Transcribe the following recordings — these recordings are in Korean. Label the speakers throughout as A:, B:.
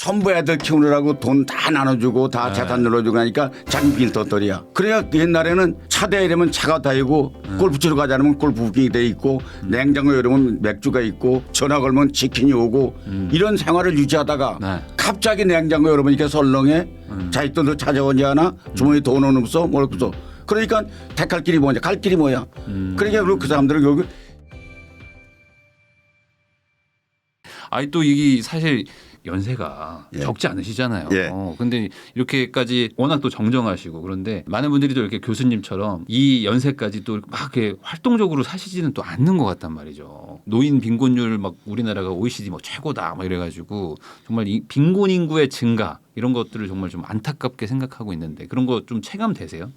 A: 전부 애들 키우느라고 돈 다 나눠주고 다 재산 눌러주고 하니까 자기 빌더떨이야. 그래야 옛날에는 차 대이러면 차가 다 있고 골프 치러 가지 않으면 골프 부킹이 돼 있고 냉장고 열으면 맥주가 있고 전화 걸면 치킨이 오고 이런 생활을 유지하다가 갑자기 냉장고 열어보니까 설렁에 자기 돈도 찾아오지 않아 주머니 돈은 없어 뭘 없어. 그러니까 택할 길이 뭐냐 갈 길이 뭐야. 그러니까 그 사람들은 결국
B: 아니 또 이게 사실 연세가
A: 예.
B: 적지 않으시잖아요.
A: 예.
B: 근데 이렇게까지 워낙 또 정정하시고 그런데 많은 분들이 또 이렇게 교수님처럼 이 연세까지 또 막 이렇게 활동적으로 사시지는 또 않는 것 같단 말이죠. 노인 빈곤율 막 우리나라가 OECD 뭐 최고다 막 이래가지고 정말 이 빈곤 인구의 증가 이런 것들을 정말 좀 안타깝게 생각하고 있는데 그런 거 좀 체감되세요?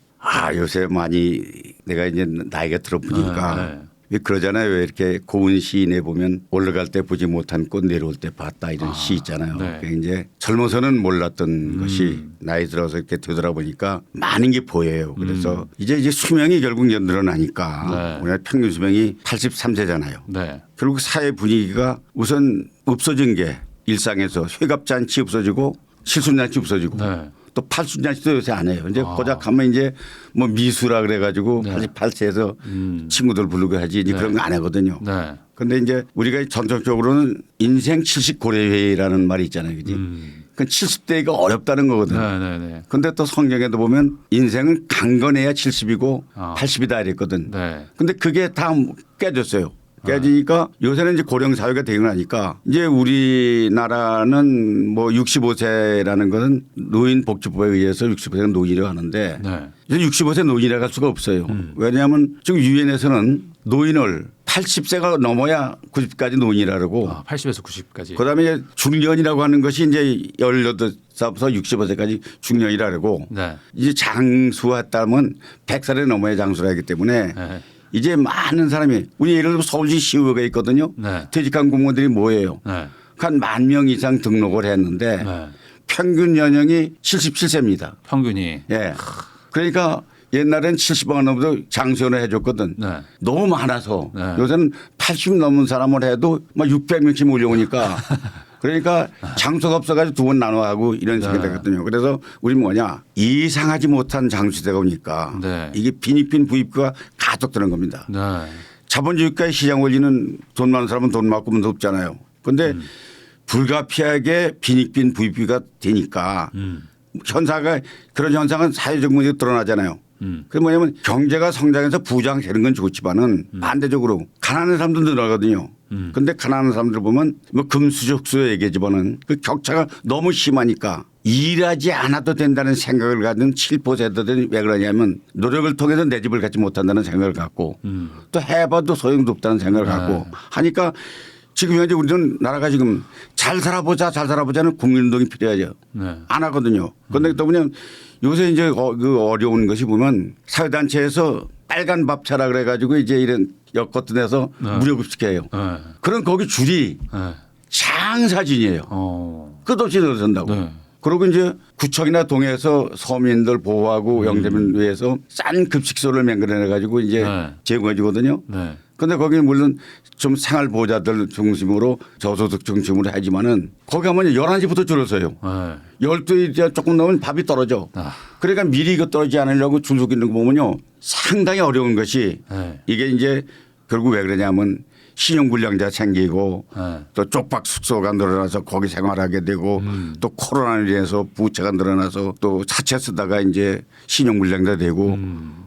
A: 요새 많이 내가 이제 나이가 들어보니까
B: 네.
A: 왜 그러잖아요. 왜 이렇게 고운 시인에 보면 올라갈 때 보지 못한 꽃 내려올 때 봤다 이런 시 있잖아요.
B: 네.
A: 그게 이제 젊어서는 몰랐던 것이 나이 들어서 이렇게 되돌아보니까 많은 게 보여요. 그래서 이제 수명이 결국 늘어나니까 우리나라 평균 수명이 83세잖아요.
B: 네.
A: 결국 사회 분위기가 우선 없어진 게 일상에서 회갑잔치 없어지고 실손잔치 없어지고
B: 네.
A: 또 팔순잔치도 요새 안 해요. 이제 고작 하면 이제 뭐 미수라 그래가지고 88세에서 친구들 부르고 하지 이제 그런 거 안 하거든요.
B: 네.
A: 근데 이제 우리가 전통적으로는 인생 70 고려회라는 말이 있잖아요. 그지? 그 70대가 어렵다는 거거든요.
B: 네. 네.
A: 근데 또 성경에도 보면 인생은 강건해야 70이고 80이다 이랬거든.
B: 네.
A: 근데 그게 다 깨졌어요. 깨지니까 요새는 이제 고령 사회가 되고 나니까 이제 우리나라는 뭐 65세라는 것은 노인 복지법에 의해서 65세가 노인이라고 하는데
B: 네.
A: 이제 65세 노인이라고 할 수가 없어요. 왜냐하면 지금 유엔에서는 노인을 80세가 넘어야 90까지 노인이라고
B: 80에서 90까지.
A: 그다음에 이제 중년이라고 하는 것이 이제 18살부터 65세까지 중년이라고
B: 네.
A: 이제 장수했다면 100살에 넘어야 장수를 하기 때문에
B: 네.
A: 이제 많은 사람이 우리 예를 들어 서울시 시의회가 있거든요.
B: 네.
A: 퇴직한 공무원들이 뭐예요?
B: 네.
A: 한 10,000명 이상 등록을 했는데
B: 네.
A: 평균 연령이 77세입니다.
B: 평균이.
A: 예. 그러니까 옛날엔 70만 넘어도 장수연을 해줬거든.
B: 네.
A: 너무 많아서
B: 네.
A: 요새는 80 넘은 사람을 해도 막 600명씩 몰려오니까 그러니까 장소가 없어가지고 두 번 나눠하고 이런 식이 되거든요. 그래서 우리 뭐냐 이상하지 못한 장수대가 오니까
B: 네.
A: 이게 빈익빈 부익부가 가속되는 겁니다.
B: 네.
A: 자본주의가의 시장 원리는 돈 많은 사람은 돈 많고 문 없잖아요. 그런데 불가피하게 빈익빈 부익부가 되니까 현상가 그런 현상은 사회적 문제가 드러나잖아요. 그게 뭐냐면 경제가 성장해서 부장되는 건 좋지만은 반대적으로 가난한 사람도 늘어나거든요. 그런데 가난한 사람들 보면 뭐 금수저수 얘기지만은 그 격차가 너무 심하니까 일하지 않아도 된다는 생각을 가진 7%들이 왜 그러냐면 노력을 통해서 내 집을 갖지 못한다는 생각을 갖고 또 해봐도 소용도 없다는 생각을 갖고 하니까 지금 현재 우리는 나라가 지금 잘 살아보자는 국민운동이 필요하죠.
B: 네.
A: 안 하거든요. 그런데 또 그냥 요새 이제 그 어려운 것이 보면 사회단체에서 빨간 밥차라 그래가지고 이제 이런 여것도 내서 무료급식해요.
B: 네.
A: 그럼 거기 줄이
B: 네.
A: 장사진이에요. 끝없이 늘어선다고.
B: 네.
A: 그리고 이제 구청이나 동에서 서민들 보호하고 영세민 위해서 싼 급식소를 맹글해 가지고 이제
B: 네.
A: 제공해 주거든요.
B: 네.
A: 그런데 거기는 물론 좀 생활보호자들 중심으로 저소득 중심으로 하지만은 거기 가면 11시부터 줄어서요.
B: 네.
A: 12시 조금 넘으면 밥이 떨어져. 그러니까 미리 이거 떨어지지 않으려고 줄 서고 있는 거 보면요. 상당히 어려운 것이
B: 네.
A: 이게 이제 결국 왜 그러냐면 신용불량자 생기고
B: 네.
A: 또 쪽박 숙소가 늘어나서 거기 생활하게 되고 또 코로나로 인해서 부채가 늘어나서 또 사채 쓰다가 이제 신용불량자 되고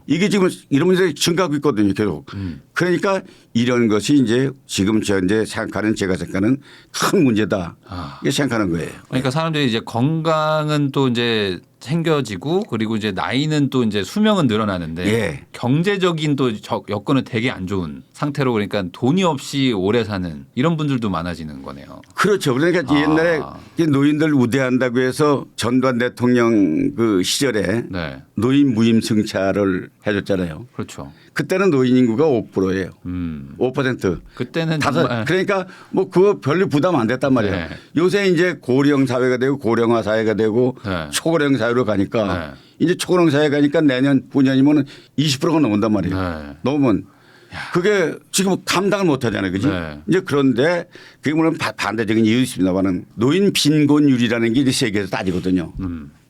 A: 이게 지금 이러면서 증가하고 있거든요. 계속. 그러니까 이런 것이 이제 지금 현재 생각하는 제가 생각하는 큰 문제다. 이게 생각하는 거예요.
B: 그러니까 사람들이 이제 건강은 또 이제 생겨지고 그리고 이제 나이는 또 이제 수명은 늘어나는데
A: 예.
B: 경제적인 또 여건은 되게 안 좋은 상태로 그러니까 돈이 없이 오래 사는 이런 분들도 많아지는 거네요.
A: 그렇죠. 그러니까 옛날에 노인들 우대한다고 해서 전두환 대통령 그 시절에
B: 네.
A: 노인 무임 승차를 해줬잖아요.
B: 그렇죠.
A: 그때는 노인 인구가 5%예요. 5%.
B: 그때는
A: 다섯.
B: 정말
A: 그러니까 뭐 그거 별로 부담 안 됐단 말이에요.
B: 네.
A: 요새 이제 고령 사회가 되고 고령화 사회가 되고
B: 네.
A: 초고령 사회로 가니까
B: 네.
A: 이제 초고령 사회 가니까 내년 후년이면 20%가 넘는단 말이에요.
B: 네.
A: 넘으면 그게 지금 감당을 못 하잖아요. 그지?
B: 네.
A: 이제 그런데 그게 물론 반대적인 이유 있습니다만은 노인 빈곤율이라는 게 이제 세계에서 따지거든요.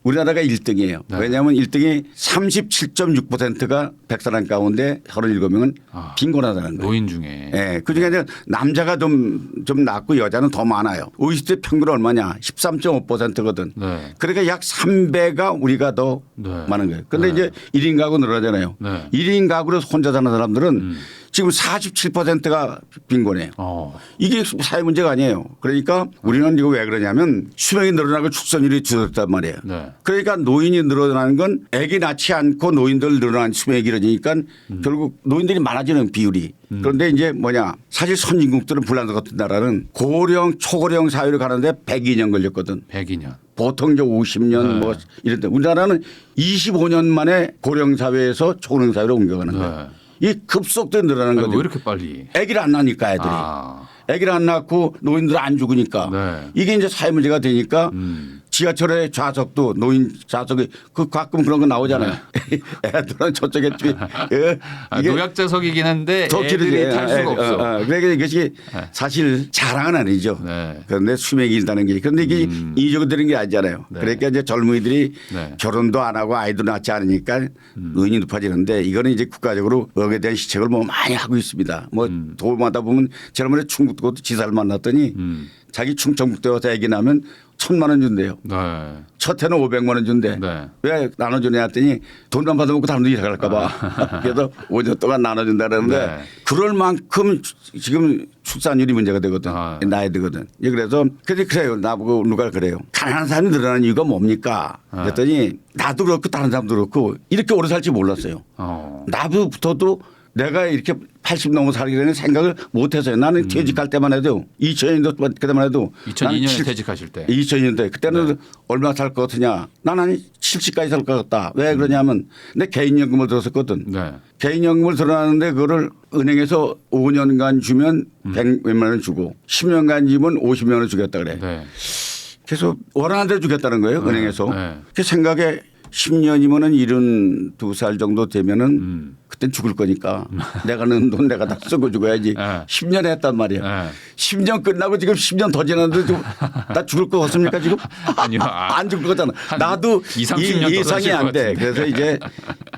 A: 우리나라가 1등이에요.
B: 네.
A: 왜냐하면 1등이 37.6%가 100사람 가운데 37명은 빈곤하다는 거예요.
B: 노인 중에.
A: 예. 그중에 이제 남자가 좀 낮고 여자는 더 많아요. OECD 평균 얼마냐? 13.5%거든.
B: 네.
A: 그러니까 약 3배가 우리가 더
B: 네.
A: 많은 거예요. 그런데
B: 네.
A: 이제 1인 가구 늘어나잖아요.
B: 네.
A: 1인 가구로 혼자 사는 사람들은 지금 47%가 빈곤해요. 이게 사회 문제가 아니에요. 그러니까 우리는 이거 왜 그러냐면 수명이 늘어나고 출산율이 줄었단 말이에요.
B: 네.
A: 그러니까 노인이 늘어나는 건 아기 낳지 않고 노인들 늘어나는 수명이 길어지니까 결국 노인들이 많아지는 비율이. 그런데 이제 뭐냐 사실 선진국들은 불란서 같은 나라는 고령 초고령 사회로 가는데 102년 걸렸거든.
B: 102년.
A: 보통 이제 50년
B: 네.
A: 뭐 이런데 우리나라는 25년 만에 고령 사회에서 초고령 사회로 옮겨가는 거예요. 이 급속도로 늘어나는
B: 아이고,
A: 거죠.
B: 왜 이렇게 빨리?
A: 아기를 안 낳으니까 애들이. 아기를 안 낳고 노인들 안 죽으니까
B: 네.
A: 이게 이제 사회 문제가 되니까 지하철의 좌석도 노인 좌석이 그 가끔 그런 거 나오잖아요. 애들은 저쪽에 이게
B: 노약자석이긴 한데
A: 더
B: 애들이
A: 길어져요.
B: 탈 수가 없어.
A: 그러니까 이것이 사실 자랑은 아니죠.
B: 네.
A: 그런데 수명이 길다는 게 그런데 이게 이적으로 되는 게 아니잖아요.
B: 네.
A: 그러니까 이제 젊은이들이
B: 네.
A: 결혼도 안 하고 아이도 낳지 않으니까 노인이 높아지는데 이거는 이제 국가적으로 여기에 대한 시책을 뭐 많이 하고 있습니다. 뭐 도움하다 보면 지난번에 충북도 지사를 만났더니 자기 충청북도에 와서 애기 낳으면 1,000만 원 준대요.
B: 네.
A: 첫 해는 500만 원 준대.
B: 네.
A: 왜 나눠주냐 했더니 돈만 받아먹고 다른 데 일할까 봐. 그래서 5년 동안 나눠준다 그러는데
B: 네.
A: 그럴 만큼 지금 출산율이 문제가 되거든.
B: 아.
A: 나야 되거든. 그래서 그래요. 나보고 누가 그래요. 가난한 사람이 늘어나는 이유가 뭡니까? 그랬더니 나도 그렇고 다른 사람도 그렇고 이렇게 오래 살지 몰랐어요. 나부터도 내가 이렇게 80 넘어 살기라는 생각을 못 해서요. 나는 퇴직할 때만 해도 2000년도 그때만 해도
B: 2002년에 퇴직하실 때.
A: 2000년대 그때는 얼마 살 것 같으냐. 나는 70까지 살 것 같다. 왜 그러냐면 내 개인연금을 들었었거든.
B: 네.
A: 개인연금을 들어놨는데 그거를 은행에서 5년간 주면 100 몇만 원 주고 10년간 주면 50만 원 주겠다 그래.
B: 네.
A: 그래서 원하는 대로 주겠다는 거예요. 은행에서.
B: 네.
A: 그 생각에 10년이면은 72살 정도 되면은 그땐 죽을 거니까 내가 넣은 돈 내가 다 쓰고 죽어야지.
B: 네.
A: 10년 했단 말이야.
B: 네.
A: 10년 끝나고 지금 10년 더 지났는데 지금 나 죽을 거 같습니까 지금?
B: 아니요.
A: 안 죽을 거잖아. 나도
B: 20-30년 더
A: 예상이
B: 사실
A: 안
B: 것
A: 돼.
B: 같은데.
A: 그래서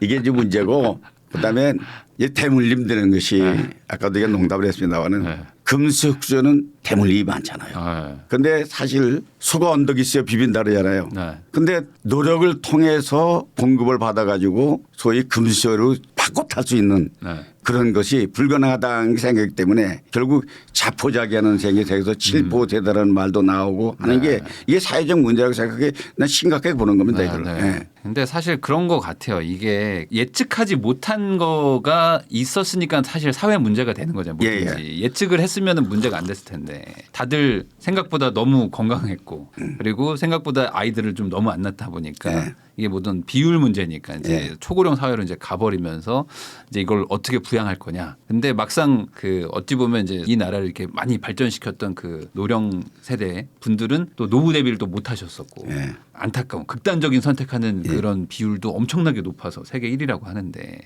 A: 이게 이제 문제고 그다음에 이제 대물림 되는 것이 아까도 제가 농담을 했습니다만은
B: 네.
A: 금수저는 대물림이 많잖아요.
B: 네.
A: 근데 사실 수거 언덕이 있어요. 비빈다 그러잖아요.
B: 네.
A: 근데 노력을 통해서 공급을 받아가지고 소위 금수저로 바꿔 탈 수 있는
B: 네.
A: 그런 것이 불가능하다는 생각이기 때문에 결국 자포자기하는 생각에서 칠포대다라는 말도 나오고 하는 게 이게 사회적 문제라고 생각해 난 심각하게 보는 겁니다. 이걸. 네.
B: 근데 사실 그런 것 같아요. 이게 예측하지 못한 거가 있었으니까 사실 사회 문제가 되는 거죠. 뭐든지 예측을 했으면 문제가 안 됐을 텐데 다들 생각보다 너무 건강했고 그리고 생각보다 아이들을 좀 너무 안 낳다 보니까 이게 모든 비율 문제니까 이제 초고령 사회로 이제 가버리면서 이제 이걸 어떻게 부양할 거냐. 근데 막상 그 어찌 보면 이제 이 나라를 이렇게 많이 발전시켰던 그 노령 세대 분들은 또 노후 대비를 또 못 하셨었고 안타까운 극단적인 선택하는 그런 비율도 엄청나게 높아서 세계 1위라고 하는데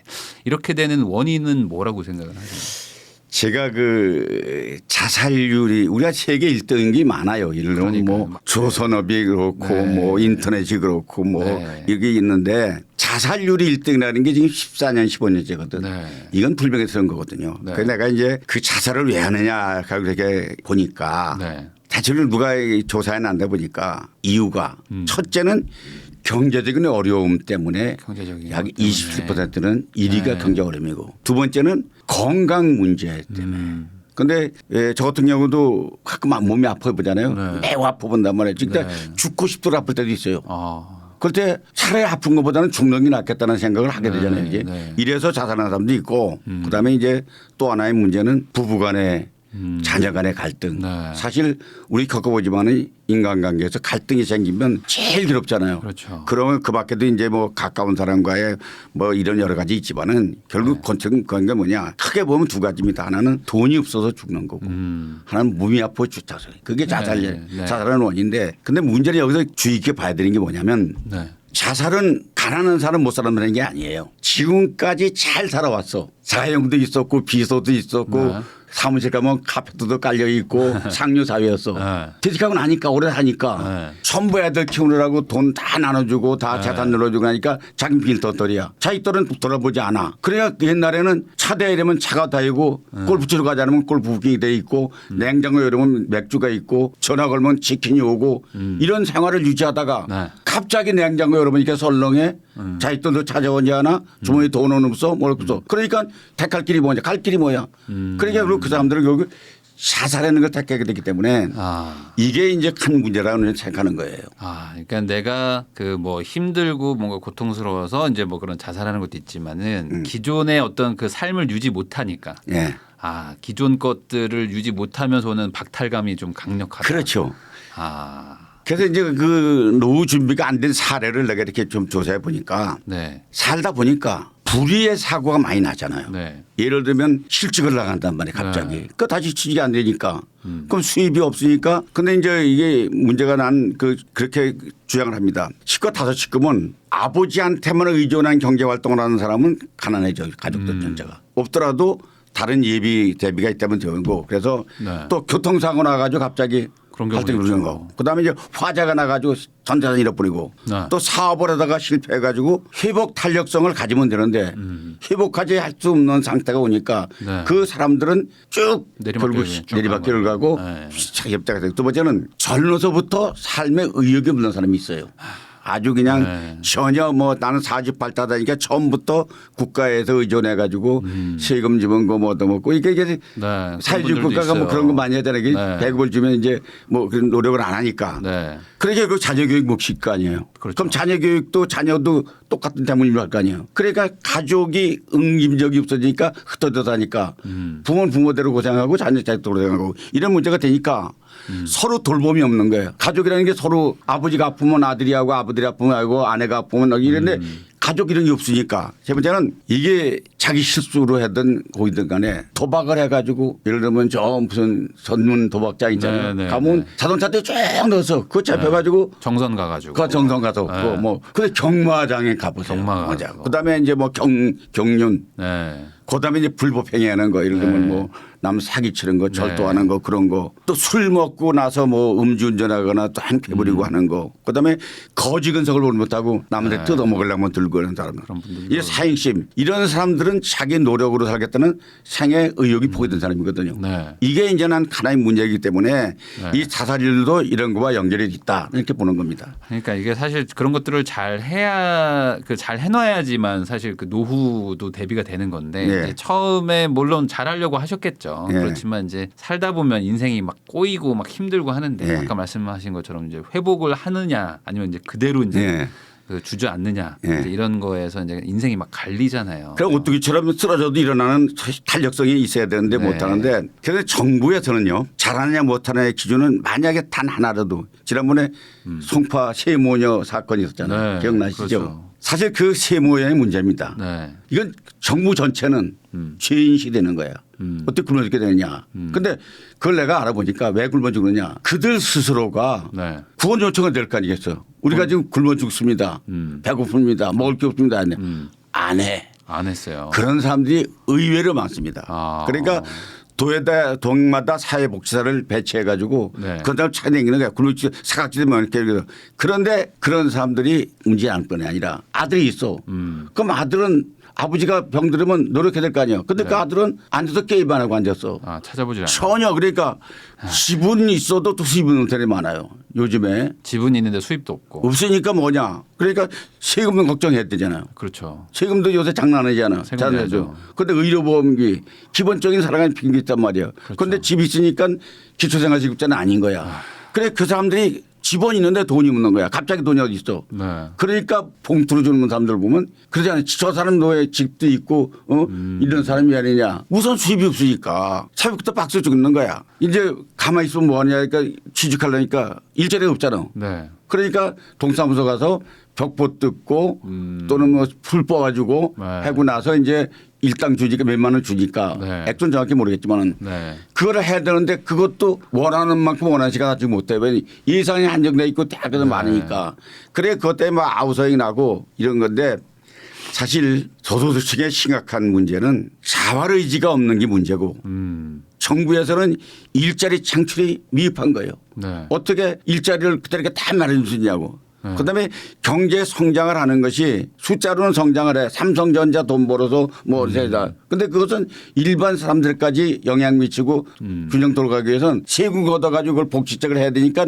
B: 이렇게 되는 원인은 뭐라고 생각을 하세요?
A: 제가 그 자살률이 우리가 세계 1등인 게 많아요. 예를 들면 뭐 조선업이 그렇고 뭐 인터넷이 그렇고 뭐 여기 있는데 자살률이 1등이라는 게 지금 14년 15년째거든. 이건 불명예스러운 거거든요. 그래서 내가 이제 그 자살을 왜 하느냐 그렇게 보니까 대체로 누가 조사해 난다 보니까 이유가 첫째는 경제적인 어려움 때문에 약 27%는 1위가 경제 어려움이고 두 번째는 건강 문제 때문에. 그런데 저 같은 경우도 가끔 몸이 아파 보잖아요. 매우 아파 본단 말이에요. 그러니까 죽고 싶도록 아플 때도 있어요. 그럴 때 차라리 아픈 것보다는 죽는 게 낫겠다는 생각을 하게 되잖아요. 이제 이래서 자살하는 사람도 있고 그다음에 이제 또 하나의 문제는 부부 간의 자녀 간의 갈등. 사실 우리 겪어보지만은 인간관계에서 갈등이 생기면 제일 괴롭잖아요.
B: 그렇죠.
A: 그러면 그 밖에도 이제 뭐 가까운 사람과의 뭐 이런 여러 가지 있지만은 결국 그런 게 뭐냐. 크게 보면 두 가지입니다. 하나는 돈이 없어서 죽는 거고 하나는 몸이 아파 죽자서. 그게 자살의 원인인데 근데 문제는 여기서 주의 깊게 봐야 되는 게 뭐냐면 자살은 가난한 사람 못 살아남는 게 아니에요. 지금까지 잘 살아왔어. 사형도 있었고 비서도 있었고
B: 네.
A: 사무실 가면 카페트도 깔려 있고 상류 사회였어.
B: 네.
A: 퇴직하고 나니까 오래 하니까
B: 네.
A: 전부 애들 키우느라고 돈 다 나눠주고 다 재산 늘어주고 하니까 자기 빈터떨이야. 자기 딸은 돌아보지 않아. 그래야 옛날에는 차 대이려면 차가 다니고 골프 치러 가자면 골프 부킹이 돼 있고 냉장고 열으면 맥주가 있고 전화 걸면 치킨이 오고 이런 생활을 유지하다가
B: 네.
A: 갑자기 냉장고 열어보니까 설렁에 자기 돈도 찾아오지 않아 주머니 돈은 없어 뭘 없어. 그러니까 택할 길이 뭐냐 갈 길이 뭐야. 그러니까 그 사람들은 결국 자살하는 걸 택하게 되기 때문에
B: 아.
A: 이게 이제 큰 문제라고 생각하는 거예요.
B: 아, 그러니까 내가 그 뭐 힘들고 뭔가 고통스러워서 이제 뭐 그런 자살하는 것도 있지만은 기존의 어떤 그 삶을 유지 못하니까.
A: 예.
B: 아, 기존 것들을 유지 못하면서 오는 박탈감이 좀 강력하다.
A: 그렇죠.
B: 아,
A: 그래서 이제 그 노후 준비가 안 된 사례를 내가 이렇게 좀 조사해 보니까
B: 네,
A: 살다 보니까 불의의 사고가 많이 나잖아요.
B: 네,
A: 예를 들면 실직을 나간단 말이에요 갑자기. 그 다시 취직이 안 되니까. 그럼 수입이 없으니까. 근데 이제 이게 문제가 난 그렇게 주장을 합니다. 식구 5식구면 아버지한테만 의존한 경제 활동을 하는 사람은 가난해져 가족들 전체가. 없더라도 다른 예비 대비가 있다면 되고 그래서
B: 네.
A: 또 교통사고 나가지고 갑자기
B: 그런 경우도
A: 갈등이 일어나는
B: 있죠.
A: 거. 그다음에 이제 화재가 나가지고 전 재산 잃어버리고
B: 네.
A: 또 사업을 하다가 실패해가지고 회복 탄력성을 가지면 되는데 회복하지 할 수 없는 상태가 오니까
B: 네.
A: 그 사람들은 쭉 결국
B: 쭉
A: 내리막길을 가고
B: 네.
A: 협자가 되고 두 번째는 젊어서부터 삶에 의욕이 없는 사람이 있어요. 아주 그냥
B: 네.
A: 전혀 뭐 나는 사주팔다다니까 처음부터 국가에서 의존해 가지고 세금 주면 거 뭐도 먹고 이게
B: 네,
A: 사회주의
B: 그런 분들도
A: 국가가 뭐
B: 있어요.
A: 그런 거 많이 하잖아요.
B: 네.
A: 배급을 주면 이제 뭐 그런 노력을 안 하니까.
B: 네,
A: 그러니까 그 자녀 교육 몫일 거 아니에요.
B: 그렇죠.
A: 그럼 자녀 교육도 자녀도 똑같은 대문을 할 거 아니에요. 그러니까 가족이 응임적이 없어지니까 흩어져 사니까 부모는 부모대로 고생하고 자녀 자식대로 고생하고 이런 문제가 되니까 서로 돌봄이 없는 거예요. 가족이라는 게 서로 아버지가 아프면 아들이 하고 아버들이 아프면 하고 아내가 아프면 이런데 가족 이런 게 없으니까 세 번째는 이게 자기 실수로 하든 거기든 간에 도박을 해가지고 예를 들면 저 무슨 전문 도박장 있잖아요.
B: 네, 네,
A: 가면
B: 네.
A: 자동차에 쭉 넣어서 그거 잡혀가지고
B: 정선 가가지고.
A: 그 정성 가서
B: 네.
A: 뭐 근데 경마장에 가보세요.
B: 경마
A: 맞아.
B: 가서.
A: 그다음에 이제 뭐 경륜
B: 네,
A: 그다음에 이제 불법행위하는 거 예를 들면
B: 네.
A: 뭐 남 사기 치는 거 절도하는 거 그런 거 또 술 먹고 나서 뭐 음주운전하거나 또 행패부리고 하는 거 그다음에 거지 근성을 못하고 남한테 뜯어먹으려면 들고 하는 사람들
B: 그런 분들도.
A: 이게 사행심 이런 사람들은 자기 노력으로 살겠다는 생애 의욕이 포기된 사람이거든요.
B: 네.
A: 이게 이제 난 하나의 문제이기 때문에 이 자살률도 이런 거와 연결이 있다 이렇게 보는 겁니다.
B: 그러니까 이게 사실 그런 것들을 잘 해야 잘 해놔야지만 사실 그 노후도 대비가 되는 건데
A: 네.
B: 이제 처음에 물론 잘하려고 하셨겠죠.
A: 네.
B: 그렇지만 이제 살다 보면 인생이 막 꼬이고 막 힘들고 하는데
A: 네.
B: 아까 말씀하신 것처럼 이제 회복을 하느냐 아니면 이제 그대로 이제
A: 네.
B: 그 주저앉느냐
A: 네.
B: 이제 이런 거에서 이제 인생이 막 갈리잖아요.
A: 그럼 오뚜기처럼 쓰러져도 일어나는 탄력성이 있어야 되는데
B: 네.
A: 못하는데 그래서 정부에서는요 잘하느냐 못하느냐의 기준은 만약에 단 하나라도 지난번에 송파 세모녀 사건이 있었잖아요.
B: 네.
A: 기억나시죠?
B: 그렇죠.
A: 사실 그 세모녀의 문제입니다.
B: 네.
A: 이건 정부 전체는 죄인시 되는 거야. 어떻게 굶어 죽게 되느냐. 근데 그걸 내가 알아보니까 왜 굶어 죽느냐. 그들 스스로가
B: 네.
A: 구원 요청을 될 거 아니겠어요. 우리가 지금 굶어 죽습니다. 배고픕니다. 먹을 게 없습니다. 안 해.
B: 안 했어요.
A: 그런 사람들이 의외로 많습니다.
B: 아.
A: 그러니까 동마다 사회복지사를 배치해 가지고
B: 네.
A: 그런 사람 찾아다니는 거야. 굶어 사각지대만 이렇게. 그런데 그런 사람들이 문제 안 뿐이 아니라 아들이 있어. 그럼 아들은 아버지가 병들으면 노력해야 될 거 아니에요. 근데 그 아들은 앉아서 게임만 하고 앉았어.
B: 아, 찾아보질 않아요.
A: 전혀 그러니까 지분 있어도 또 수입은 되게 많아요. 요즘에
B: 지분이 있는데 수입도 없고.
A: 없으니까 뭐냐. 그러니까 세금은 걱정해야 되잖아요.
B: 그렇죠.
A: 세금도 요새 장난 아니잖아.
B: 세금
A: 잘
B: 내야죠.
A: 내죠. 그런데 의료보험기 기본적인 살아가는 비용이 있단 말이야. 그런데 집 있으니까 기초생활지급자는 아닌 거야. 그래 그 사람들이 집원 있는데 돈이 없는 거야. 갑자기 돈이 어디 있어.
B: 네.
A: 그러니까 봉투로 주는 사람들 보면 그러잖아요. 저 사람도 왜 집도 있고 이런 사람이 아니냐. 우선 수입이 없으니까 새벽부터 박수 죽는 거야. 이제 가만히 있으면 뭐하냐. 그러니까 취직하려니까 일자리 없잖아.
B: 네.
A: 그러니까 동사무소 가서 벽보 뜯고 또는 뭐 풀 뽑아주고
B: 네.
A: 하고 나서 이제 일당 주니까 몇만 원 주니까
B: 네.
A: 액수는 정확히 모르겠지만은
B: 네.
A: 그거를 해야 되는데 그것도 원하는 만큼 원하는 시간 하지 못해. 왜 예산이 한정돼 있고 대학교도
B: 네.
A: 많으니까. 그래 그것 때문에 막 아우성이 나고 이런 건데 사실 저소득층의 심각한 문제는 자활 의지가 없는 게 문제고 정부에서는 일자리 창출이 미흡한 거예요.
B: 네.
A: 어떻게 일자리를 그때렇게 다 마련해 주냐고. 그다음에 경제 성장을 하는 것이 숫자로는 성장을 해. 삼성전자 돈 벌어서 뭐 세다. 근데 그것은 일반 사람들까지 영향 미치고 균형 돌아가기 위해서는 세금 걷어가지고 그걸 복지책을 해야 되니까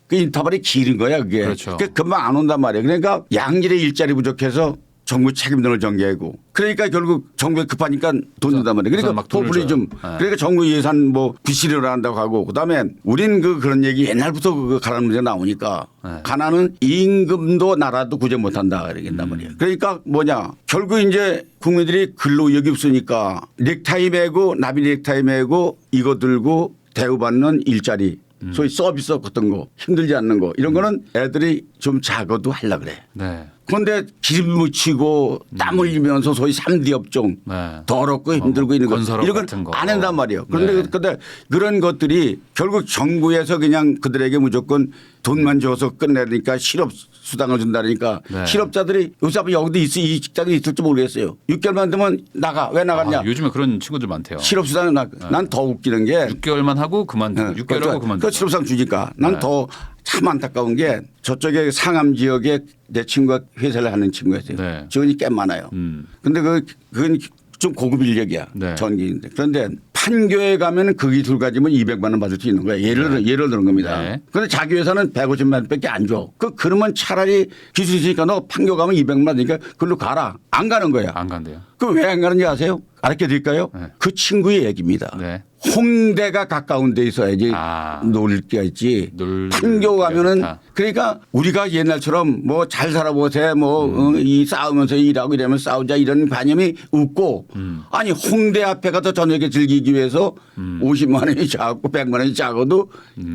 A: 그 인터벌이 길은 거야 그게.
B: 그렇죠.
A: 그러니까 금방 안 온단 말이에요. 그러니까 양질의 일자리 부족해서 정부 책임론을 전개하고 그러니까 결국 정부에 급하니까 돈 준단 말이에요. 그러니까
B: 막 돈을
A: 포퓰리즘
B: 줘요. 네.
A: 그러니까 정부 예산 뭐 비실을 한다고 하고 그다음에 우린 그런 얘기 옛날부터 그 가난 문제 나오니까
B: 네.
A: 가난은 임금도 나라도 구제 못한다 그러겠단 말이에요. 그러니까 뭐냐 결국 이제 국민들이 근로 의욕이 없으니까 넥타이 매고 나비 넥타이 매고 이거 들고 대우받는 일자리 소위 서비스 같은 거 힘들지 않는 거 이런 거는 애들이 좀 작아도 하려고 그래.
B: 네.
A: 그런데 기름 묻히고 땀 흘리면서 소위 3D 업종
B: 네.
A: 더럽고 힘들고 이런 거
B: 건설업
A: 이런
B: 같은 거.
A: 건 안 한단 말이에요. 그런데
B: 네.
A: 근데 그런 것들이 결국 정부에서 그냥 그들에게 무조건 돈만 줘서 끝내니까 실업 수당을 준다니까
B: 네.
A: 실업자들이 요새 여기도 이 직장이 있을지 모르겠어요. 6개월만 되면 나가. 왜 나갔냐.
B: 요즘에 그런 친구들 많대요.
A: 실업 수당은 난 더 웃기는 게
B: 6개월만 하고 그만두고 6개월 하고 그만두고.
A: 그 실업수당 주니까 난 더 참 안타까운 게 저쪽에 상암 지역에 내 친구가 회사를 하는 친구가 있어요.
B: 네.
A: 직원이 꽤 많아요. 근데 그건 좀 고급 인력이야.
B: 네.
A: 전기인데. 그런데 판교에 가면 그 기술 가지면 200만 원 받을 수 있는 거야. 예를 드는 겁니다.
B: 네.
A: 그런데 자기 회사는 150만 원밖에 안 줘. 그러면 차라리 기술 있으니까 너 판교 가면 200만 원이니까 그걸로 가라. 안 가는 거야.
B: 안 간대요.
A: 그 왜 안 가는지 아세요? 가르쳐 드릴까요?
B: 네.
A: 그 친구의 얘기입니다.
B: 네.
A: 홍대가 가까운 데 있어야지
B: 아.
A: 놀 게 있지.
B: 놀
A: 판교 가면은
B: 좋다.
A: 그러니까 우리가 옛날처럼 뭐 잘 살아보세 이 싸우면서 일하고 이러면 싸우자 이런 관념이 없고 아니 홍대 앞에 가서 저녁에 즐기기 위해서 50만 원이 작고 100만 원이 작아도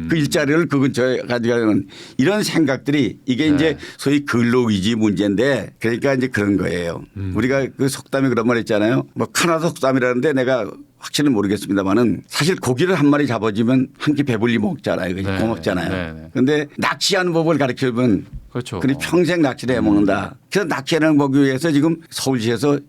A: 그 일자리를 그 근처에 가져가는 이런 생각들이 이게
B: 네.
A: 이제 소위 근로의지 문제인데 그러니까 이제 그런 거예요. 우리가 그 속담에 그런 말 있잖아요. 뭐 카나다 속담이라는데 내가 확실히 모르겠습니다만은 사실 고기를 한 마리 잡아주면 한 끼 배불리 먹잖아요.
B: 네.
A: 고맙잖아요. 그런데 낚시하는 법을 가르치면
B: 그렇죠.
A: 그냥 평생 낚시를 해 먹는다. 그래서 낚시하는 먹기 위해서 지금 서울시에서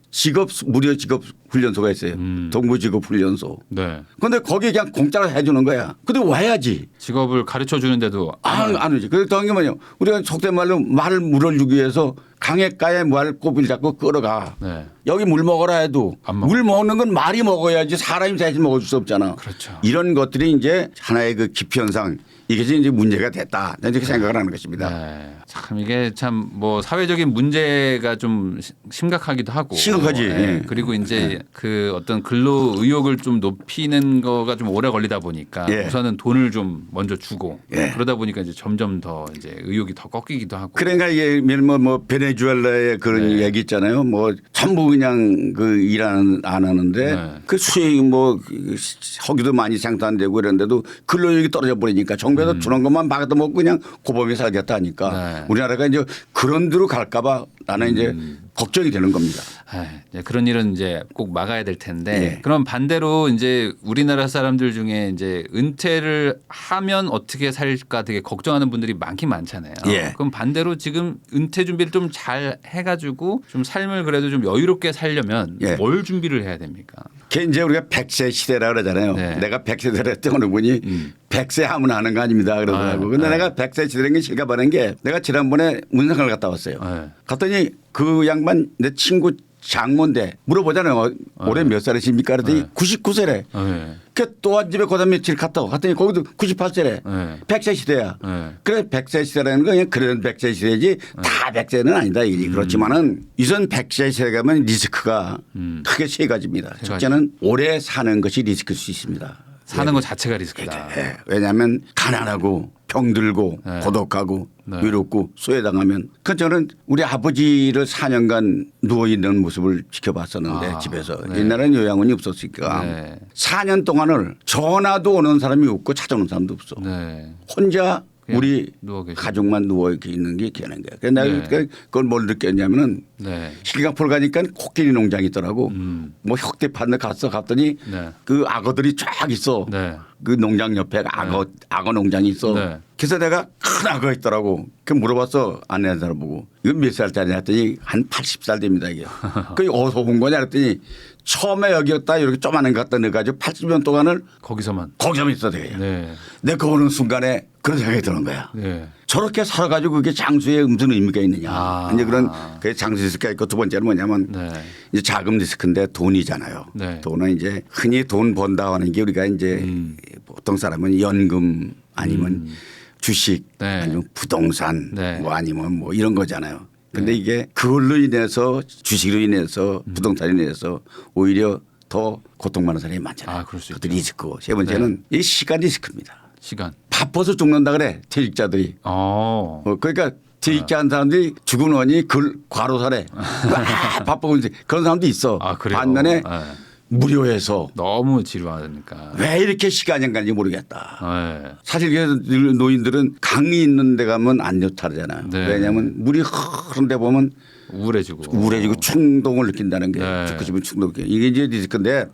A: 무료 직업 훈련소가 있어요. 동부 직업 훈련소.
B: 네.
A: 그런데 거기 그냥 공짜로 해주는 거야. 근데 와야지.
B: 직업을 가르쳐 주는데도
A: 안 오지. 그래서 더 뭐냐. 우리가 속된 말로 말을 물어주기 위해서 강에가에 말 꼬비를 잡고 끌어가.
B: 네.
A: 여기 물 먹어라 해도
B: 안 먹어.
A: 물 먹는 건 말이 먹어야지 사람이 대신 먹을 수 없잖아.
B: 그렇죠.
A: 이런 것들이 이제 하나의 그 기피 현상 이것이 이제 문제가 됐다. 이렇게 생각을 하는 것입니다.
B: 네. 참 이게 참 뭐 사회적인 문제가 좀 심각하기도 하고
A: 심각하지.
B: 네. 그리고 이제 그 어떤 근로 의욕을 좀 높이는 거가 좀 오래 걸리다 보니까
A: 예.
B: 우선은 돈을 좀 먼저 주고
A: 예.
B: 그러다 보니까 이제 점점 더 이제 의욕이 더 꺾이기도 하고
A: 그러니까 이게 뭐 베네수엘라의 그런
B: 네.
A: 얘기 있잖아요. 뭐 전부 그냥 그 일 안 하는데
B: 네.
A: 그 수익 뭐 허기도 많이 생산되고 이런데도 근로율이 떨어져 버리니까 정부에서 주는 것만 받아 먹고 그냥 고범위 살겠다 하니까
B: 네.
A: 우리나라가 이제 그런 데로 갈까봐 나는 이제 걱정이 되는 겁니다.
B: 이제 그런 일은 이제 꼭 막아야 될 텐데
A: 예.
B: 그럼 반대로 이제 우리나라 사람들 중에 이제 은퇴를 하면 어떻게 살까 되게 걱정하는 분들이 많긴 많잖아요.
A: 예.
B: 그럼 반대로 지금 은퇴 준비를 좀 잘 해가지고 좀 삶을 그래도 좀 여유롭게 살려면
A: 예.
B: 뭘 준비를 해야 됩니까?
A: 그게 이제 우리가 100세 시대라 그러잖아요.
B: 네.
A: 내가 100세를 했던 어느 분이 100세 하면 하는 거 아닙니다. 그러더라고. 근데 내가 100세 시대라는 게 실감하는 게 내가 지난번에 문상을 갔다 왔어요.
B: 네.
A: 갔더니 그 양반 내 친구 장모인데 물어보잖아요. 올해 몇 살이십니까? 그랬더니 99세래.
B: 네.
A: 또 한 집에 고단 며칠 갔다 와. 갔더니 거기도 98세래.
B: 네.
A: 100세 시대야.
B: 네.
A: 그래 100세 시대라는 건 그냥 그런 100세 시대지 다 100세는 아니다. 그렇지만은 이전 100세 시대 가면 리스크가 크게 세 가지입니다. 첫째는 오래 사는 것이 리스크일 수 있습니다.
B: 사는 것 자체가 리스크다.
A: 네. 왜냐하면 가난하고 병들고
B: 네.
A: 고독하고
B: 네.
A: 외롭고 소외당하면 그 저는 우리 아버지를 4년간 누워 있는 모습을 지켜봤었는데 집에서
B: 네.
A: 옛날에는 요양원이 없었으니까
B: 네.
A: 4년 동안을 전화도 오는 사람이 없고 찾아오는 사람도 없어.
B: 네.
A: 혼자
B: 그냥
A: 우리
B: 누워 계시고.
A: 가족만 누워 이렇게 있는 게 기억난 거야. 그래서 내가
B: 네.
A: 그러니까 그걸 뭘 느꼈냐면은
B: 네.
A: 싱가포르 가니까 코끼리 농장이 있더라고. 뭐 혁대 판에 갔더니
B: 네.
A: 그 악어들이 쫙 있어.
B: 네.
A: 그 농장 옆에 악어 농장이 있어.
B: 네.
A: 그래서 내가 큰 악어 있더라고. 그 물어봤어 아내 사람 보고 이건 몇 살짜리냐 했더니 한 80살 됩니다 이게. 그 어디서 본 거냐 했더니 처음에 여기였다 이렇게 조그마한 거 갖다 넣어가지고 80년 동안을
B: 거기서만.
A: 거기서만 있어 되게.
B: 네.
A: 내가 보는 순간에 그런 생각이 드는 거야.
B: 네.
A: 저렇게 살아가지고 그게 장수에 무슨 의미가 있느냐.
B: 아.
A: 이제 그런 그 장수 리스크가 있고 두 번째는 뭐냐면
B: 네.
A: 이제 자금 리스크인데 돈이잖아요.
B: 네.
A: 돈은 이제 흔히 돈 번다 하는 게 우리가 이제 보통 사람은 연금 아니면 주식
B: 네.
A: 아니면 부동산
B: 네.
A: 뭐 아니면 뭐 이런 거잖아요. 근데 이게 그걸로 인해서 주식으로 인해서 부동산으로 인해서 오히려 더 고통받는 사람이 많잖아요.
B: 아, 그럴 수
A: 그것들이
B: 있죠.
A: 리스크고 세 번째는 이 시간 리스크입니다.
B: 시간.
A: 바빠서 죽는다 그래 퇴직자들이. 그러니까 퇴직한 사람들이 죽은 원이 과로사래. 바쁘고 이제 그런 사람도 있어.
B: 아, 그래요?
A: 반면에
B: 네.
A: 무료해서
B: 너무 지루하니까.
A: 왜 이렇게 시간이 안 가는지 모르겠다.
B: 네.
A: 사실 노인들은 강이 있는 데 가면 안 좋다 그러잖아요.
B: 네.
A: 왜냐하면 물이 흐른 데 보면
B: 우울해지고
A: 충동을 느낀다는 게
B: 네.
A: 죽고 싶으면 충동. 이게 이제 리스크인데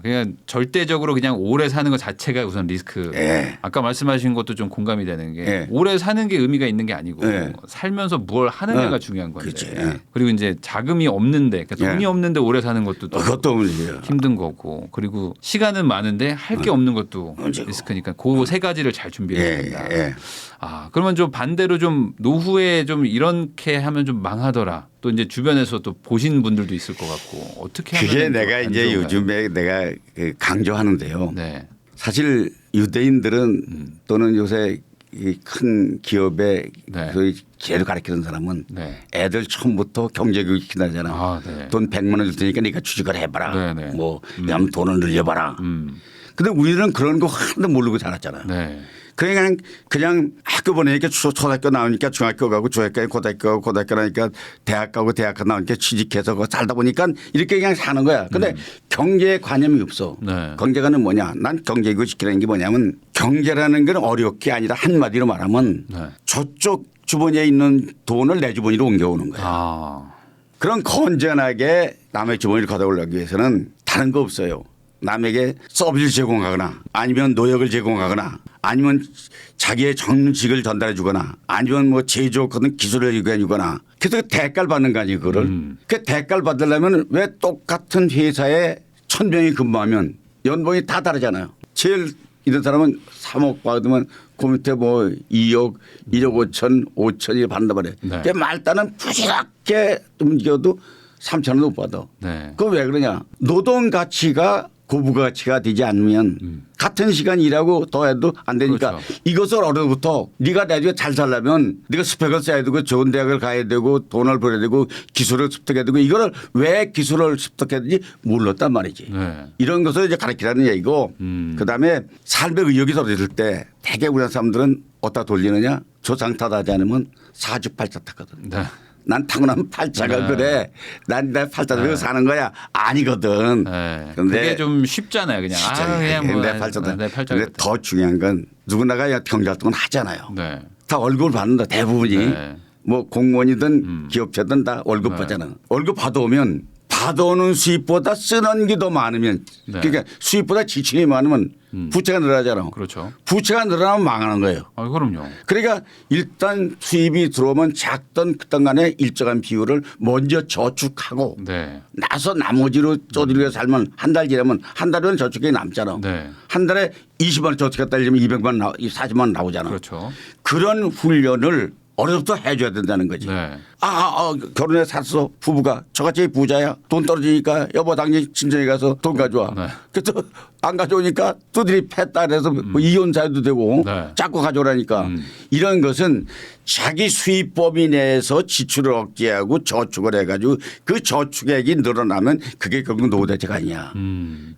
B: 그냥 절대적으로 그냥 오래 사는 것 자체가 우선 리스크.
A: 예.
B: 아까 말씀하신 것도 좀 공감이 되는 게
A: 예.
B: 오래 사는 게 의미가 있는 게 아니고
A: 예.
B: 살면서 뭘 하느냐가
A: 예.
B: 중요한 건데.
A: 그렇지. 예.
B: 그리고 이제 자금이 없는데 그러니까 돈이
A: 예.
B: 없는데 오래 사는 것도 또
A: 그것도 문제예요.
B: 힘든 거고 그리고 시간은 많은데 할 게 없는 것도
A: 문제고.
B: 리스크니까 그 세 가지를 잘 준비해야 된다.
A: 예.
B: 그러면 좀 반대로 좀 노후에 좀 이렇게 하면 좀 망하더라. 또 이제 주변에서 또 보신 분들도 있을 것 같고 어떻게 하면
A: 그게 내가 이제 요즘에 내가 강조하는데요.
B: 네.
A: 사실 유대인들은 또는 요새 이 큰 기업에
B: 네.
A: 소위 제일 가르치는 사람은
B: 네.
A: 애들 처음부터 경제교육 시키잖아.
B: 네.
A: 돈 100만 원 줄 테니까 네가 취직을 해봐라.
B: 네, 네.
A: 뭐 그다음 돈을 늘려봐라. 근데 우리는 그런 거 하나도 모르고 자랐잖아.
B: 네.
A: 그냥 학교 보내니까 초등학교 나오니까 중학교 가고 중학교 고등학교 가고 고등학교 나니까 대학 가고 대학 나오니까 취직해서 그거 살다 보니까 이렇게 그냥 사는 거야. 근데 경제에 관념이 없어.
B: 네.
A: 경제가는 뭐냐. 난 경제교육 시키라는 게 뭐냐면 경제라는 건 어려운 게 아니라 한마디로 말하면
B: 네.
A: 저쪽 주머니에 있는 돈을 내 주머니로 옮겨오는 거야. 그런 건전하게 남의 주머니를 가져오려기 위해서는 다른 거 없어요. 남에게 서비스를 제공하거나 아니면 노역을 제공하거나 아니면 자기의 정직을 전달해 주거나 아니면 뭐 제조하는 기술을 얘기해 주거나 그래서 대가를 받는 거 아니에요 그거를. 그 대가를 받으려면 왜 똑같은 회사에 1000명이 근무하면 연봉이 다 다르잖아요. 제일 이런 사람은 3억 받으면 그 밑에 뭐 2억, 1억 5천, 5천이 받는다 말이에요.
B: 네.
A: 그 말단은 부실하게 움직여도 3천원 못 받아.
B: 네.
A: 그거 왜 그러냐. 노동 가치가 고부가 가치가 되지 않으면 같은 시간 일하고 더 해도 안 되니까
B: 그렇죠.
A: 이것을 어려부터 네가 나중에 잘 살려면 네가 스펙을 쌓아야 되고 좋은 대학을 가야 되고 돈을 벌어야 되고 기술을 습득해야 되고 이거를 왜 기술을 습득해야 되는지 몰랐단 말이지.
B: 네.
A: 이런 것을 이제 가르치라는 얘기고 그다음에 삶의 의욕이 떨어질 때 대개 우리나라 사람들은 어디다 돌리느냐 조상탓 하지 않으면 사주팔자 탔거든.
B: 네.
A: 난 타고난 팔자가
B: 네.
A: 그래. 난 내 팔자 들고 사는 거야. 아니거든.
B: 네.
A: 근데
B: 그게 좀 쉽잖아요. 그냥 그냥 뭐
A: 내 팔자다.
B: 내 팔자.
A: 근데 더 중요한 건 누구나가 경제활동은 하잖아요.
B: 네.
A: 다 월급을 받는다 대부분이.
B: 네.
A: 뭐 공무원이든 기업체든 다 월급
B: 네.
A: 받잖아. 월급 받아오면 받아오는 수입보다 쓰는 게 더 많으면
B: 네.
A: 그러니까 수입보다 지출이 많으면 부채가 늘어나잖아.
B: 그렇죠.
A: 부채가 늘어나면 망하는 거예요.
B: 그럼요.
A: 그러니까 일단 수입이 들어오면 작든 크든 간에 일정한 비율을 먼저 저축하고
B: 네.
A: 나서 나머지로 쪼들려 살면 한 달 지나면 한 달은 저축이 남잖아.
B: 네.
A: 한 달에 20만 원 저축했다 이러면 200만 40만 원 나오잖아.
B: 그렇죠.
A: 그런 훈련을 어려서부터 해줘야 된다는 거지.
B: 네.
A: 결혼해 샀어 부부가 저같이 부자야 돈 떨어지니까 여보 당신 친정에 가서 돈 가져와.
B: 네.
A: 그래서 안 가져오니까 두드리 팼다 그래서 뭐 이혼 사유도 되고
B: 네.
A: 자꾸 가져오라니까 이런 것은 자기 수입 범위 내에서 지출을 억제하고 저축을 해가지고 그 저축액이 늘어나면 그게 결국 노후대책 아니냐.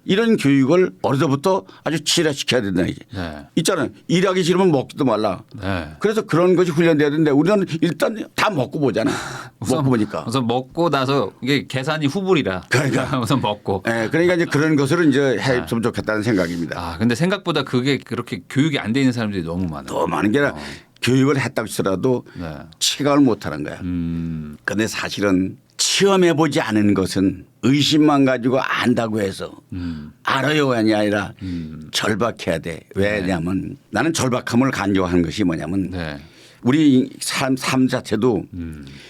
A: 이런 교육을 어려서부터 아주 치료시켜야 된다 이게.
B: 네.
A: 있잖아요. 일하기 싫으면 먹지도 말라.
B: 네.
A: 그래서 그런 것이 훈련돼야 되는데 우리는 일단 다 먹고 보잖아. 먹고 보니까.
B: 우선 먹고 나서 이게 계산이 후불이라.
A: 그러니까.
B: 우선 먹고.
A: 네, 그러니까 이제 그런 것을 이제 해줬으면 좋겠다는 생각입니다.
B: 근데 생각보다 그게 그렇게 교육이 안 돼 있는 사람들이 너무 많아요.
A: 더 많은 게 아니라 교육을 했다고 하더라도
B: 네.
A: 체감을 못하는 거야. 그런데 사실은 체험해보지 않은 것은 의심만 가지고 안다고 해서 알아요가 아니라 절박해야 돼. 왜냐하면 나는 절박함을 간주하는 것이 뭐냐면
B: 네.
A: 우리 삶 자체도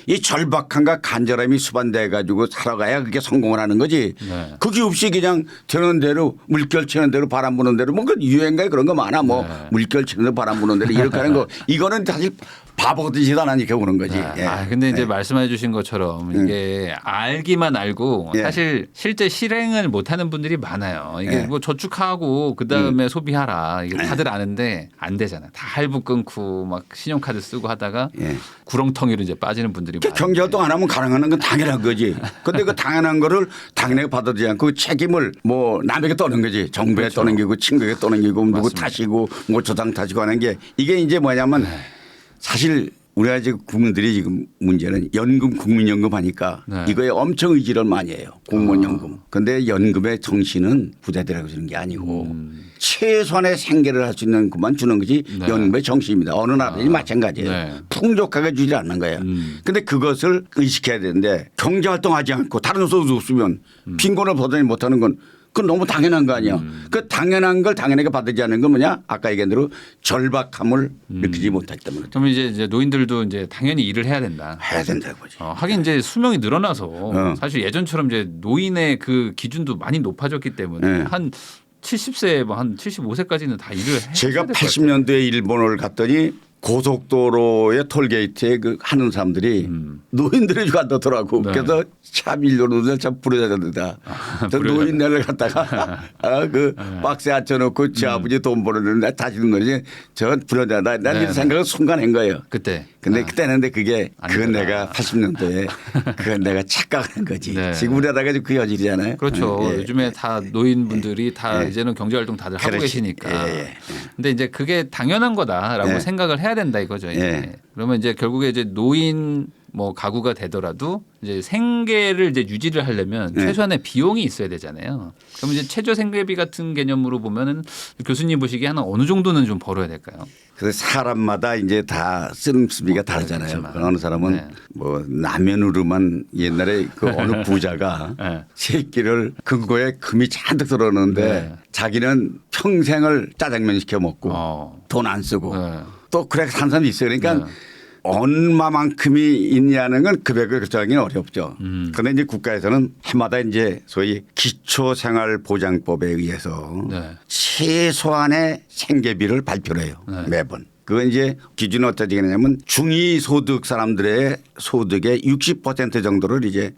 A: 이 절박함과 간절함이 수반돼 가지고 살아가야 그게 성공을 하는 거지.
B: 네.
A: 그게 없이 그냥 되는 대로 물결 치는 대로 바람 부는 대로 뭐 그 유행가에 그런 거 많아. 뭐
B: 네.
A: 물결 치는 대로 바람 부는 대로 이렇게 하는 거 이거는 사실 바보듯이 하니까 보는 거지.
B: 네.
A: 예.
B: 아 근데 이제
A: 예.
B: 말씀해 주신 것처럼 이게 알기만 알고
A: 예.
B: 사실 실제 실행을 못하는 분들이 많아요. 이게
A: 예.
B: 뭐 저축하고 그 다음에 소비하라 이게 다들 아는데 안 되잖아. 다 할부 끊고 막 신용카드 쓰고 하다가
A: 예.
B: 구렁텅이로 이제 빠지는 분들이 많아요.
A: 경제활동 안 하면 가능한 건 당연한 거지. 그런데 그 당연한 거를 당연하게 받아들이지 않고 그 책임을 뭐 남에게 떠는 거지. 정부에
B: 그렇죠.
A: 떠넘기고 친구에게 떠넘기고 누구
B: 맞습니다.
A: 탓이고 뭐 조당 탓이고 하는 게 이게 이제 뭐냐면 사실 우리가 지금 국민들이 지금 문제는 연금 국민연금 하니까
B: 네.
A: 이거에 엄청 의지를 많이 해요. 공무원연금. 그런데 연금의 정신은 부자들하고 주는 게 아니고 최소한의 생계를 할 수 있는 것만 주는 것이
B: 네.
A: 연금의 정신입니다. 어느 나라든지 마찬가지예요.
B: 네.
A: 풍족하게 주지 않는 거예요. 그런데 그것을 의식해야 되는데 경제활동하지 않고 다른 소득 없으면 빈곤을 보전히 못하는 건 그건 너무 당연한 거 아니야. 그 당연한 걸 당연하게 받지 않는 건 뭐냐? 아까 얘기한 대로 절박함을 느끼지 못하기 때문에.
B: 그러면 이제 노인들도 이제 당연히 일을 해야 된다.
A: 해야 된다는 거지.
B: 하긴 이제 수명이 늘어나서 사실 예전처럼 이제 노인의 그 기준도 많이 높아졌기 때문에
A: 네.
B: 한 70세 뭐 한 75세까지는 다 일을 해야
A: 제가
B: 될것 같아요.
A: 80년대에 일본을 갔더니 고속도로의 톨게이트에 그 하는 사람들이 노인들이 간다더라고.
B: 네.
A: 그래서 참 일본어들 참 부르자다. 저 노인네를 갖다가 그 박스에 앉혀놓고 제 아버지 돈 벌었는데 다시는 거지. 저건 부르자다. 난 이런 생각을 순간 한 거예요.
B: 그때.
A: 근데 그때는 근데 그게 그건
B: 아니구나.
A: 내가 80년대에 그건 내가 착각한 거지.
B: 네.
A: 지금 우리나라가 그 여질이잖아요.
B: 그렇죠.
A: 예.
B: 요즘에 다 노인분들이 다 이제는 경제활동 다들 하고
A: 그렇지.
B: 계시니까.
A: 예, 예.
B: 근데 이제 그게 당연한 거다라고
A: 예.
B: 생각을 해야 된다 이거죠. 이제.
A: 예.
B: 그러면 이제 결국에 이제 노인 뭐 가구가 되더라도 이제 생계를 이제 유지를 하려면
A: 예.
B: 최소한의 비용이 있어야 되잖아요. 그럼 이제 최저 생계비 같은 개념으로 보면은 교수님 보시기에 한 어느 정도는 좀 벌어야 될까요?
A: 그래서 사람마다 이제 다 쓰는 가 다르잖아요.
B: 다르겠지만.
A: 어느 사람은
B: 네.
A: 뭐 라면으로만 옛날에 그 어느 부자가
B: 네.
A: 새끼를 금고에 금이 잔뜩 들어오는데
B: 네.
A: 자기는 평생을 짜장면 시켜 먹고 돈 안 쓰고
B: 네.
A: 또 그렇게 산 사람이 있어요. 그러니까
B: 네.
A: 얼마만큼이 있냐는 건 금액을 결정하기는 어렵죠. 그런데 이제 국가에서는 해마다 이제 소위 기초생활보장법에 의해서
B: 네.
A: 최소한의 생계비를 발표를 해요.
B: 네.
A: 매번. 그건 이제 기준은 어떻게 되냐면 중위소득 사람들의 소득의 60% 정도를 이제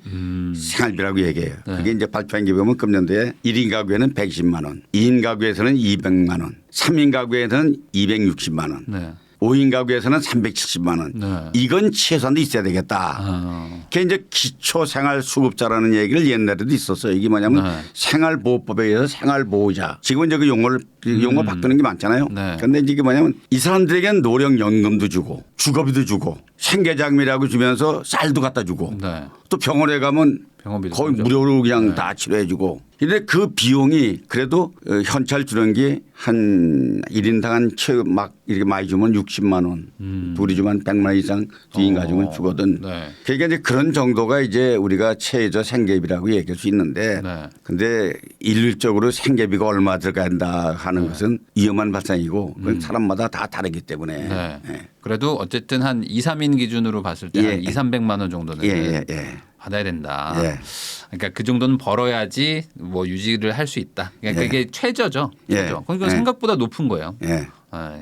A: 생활비라고 얘기해요.
B: 네.
A: 그게 이제 발표한 게 보면 금년도에 1인 가구에는 120만 원, 2인 가구에서는 200만 원, 3인 가구에서는 260만 원.
B: 네.
A: 5인 가구에서는 370만 원.
B: 네.
A: 이건 최소한도 있어야 되겠다. 그게 이제 기초생활수급자라는 얘기를 옛날에도 있었어요. 이게 뭐냐면
B: 네.
A: 생활보호법에 의해서 생활보호자. 지금 이제 그 용어 바꾸는 게 많잖아요.
B: 네.
A: 그런데 이게 뭐냐면 이 사람들에게는 노령연금도 주고 주거비도 주고 생계장미라고 주면서 쌀도 갖다 주고
B: 네.
A: 또 병원에 가면
B: 병원비도
A: 거의
B: 주죠.
A: 무료로 그냥 다 치료해 주고. 근데 그 비용이 그래도 현찰 주는 게 한 1인당 한 막 이렇게 많이 주면 60만 원, 둘이 주면 100만 원 이상 뒤인 가지고는 주거든.
B: 네.
A: 그러니까 이제 그런 정도가 이제 우리가 최저 생계비라고 얘기할 수 있는데
B: 네.
A: 근데 일률적으로 생계비가 얼마 들어간다 하는 것은 위험한 발상이고 그건 사람마다 다 다르기 때문에.
B: 네.
A: 예.
B: 그래도 어쨌든 한 2, 3인 기준으로 봤을 때 한
A: 예.
B: 2, 300만 원 정도는
A: 예, 예.
B: 받아야 된다.
A: 예.
B: 그러니까 그 정도는 벌어야지 뭐 유지를 할 수 있다. 그러니까
A: 예.
B: 그게 최저죠.
A: 예.
B: 최저. 그러니까
A: 예.
B: 생각보다 높은 거예요.
A: 예.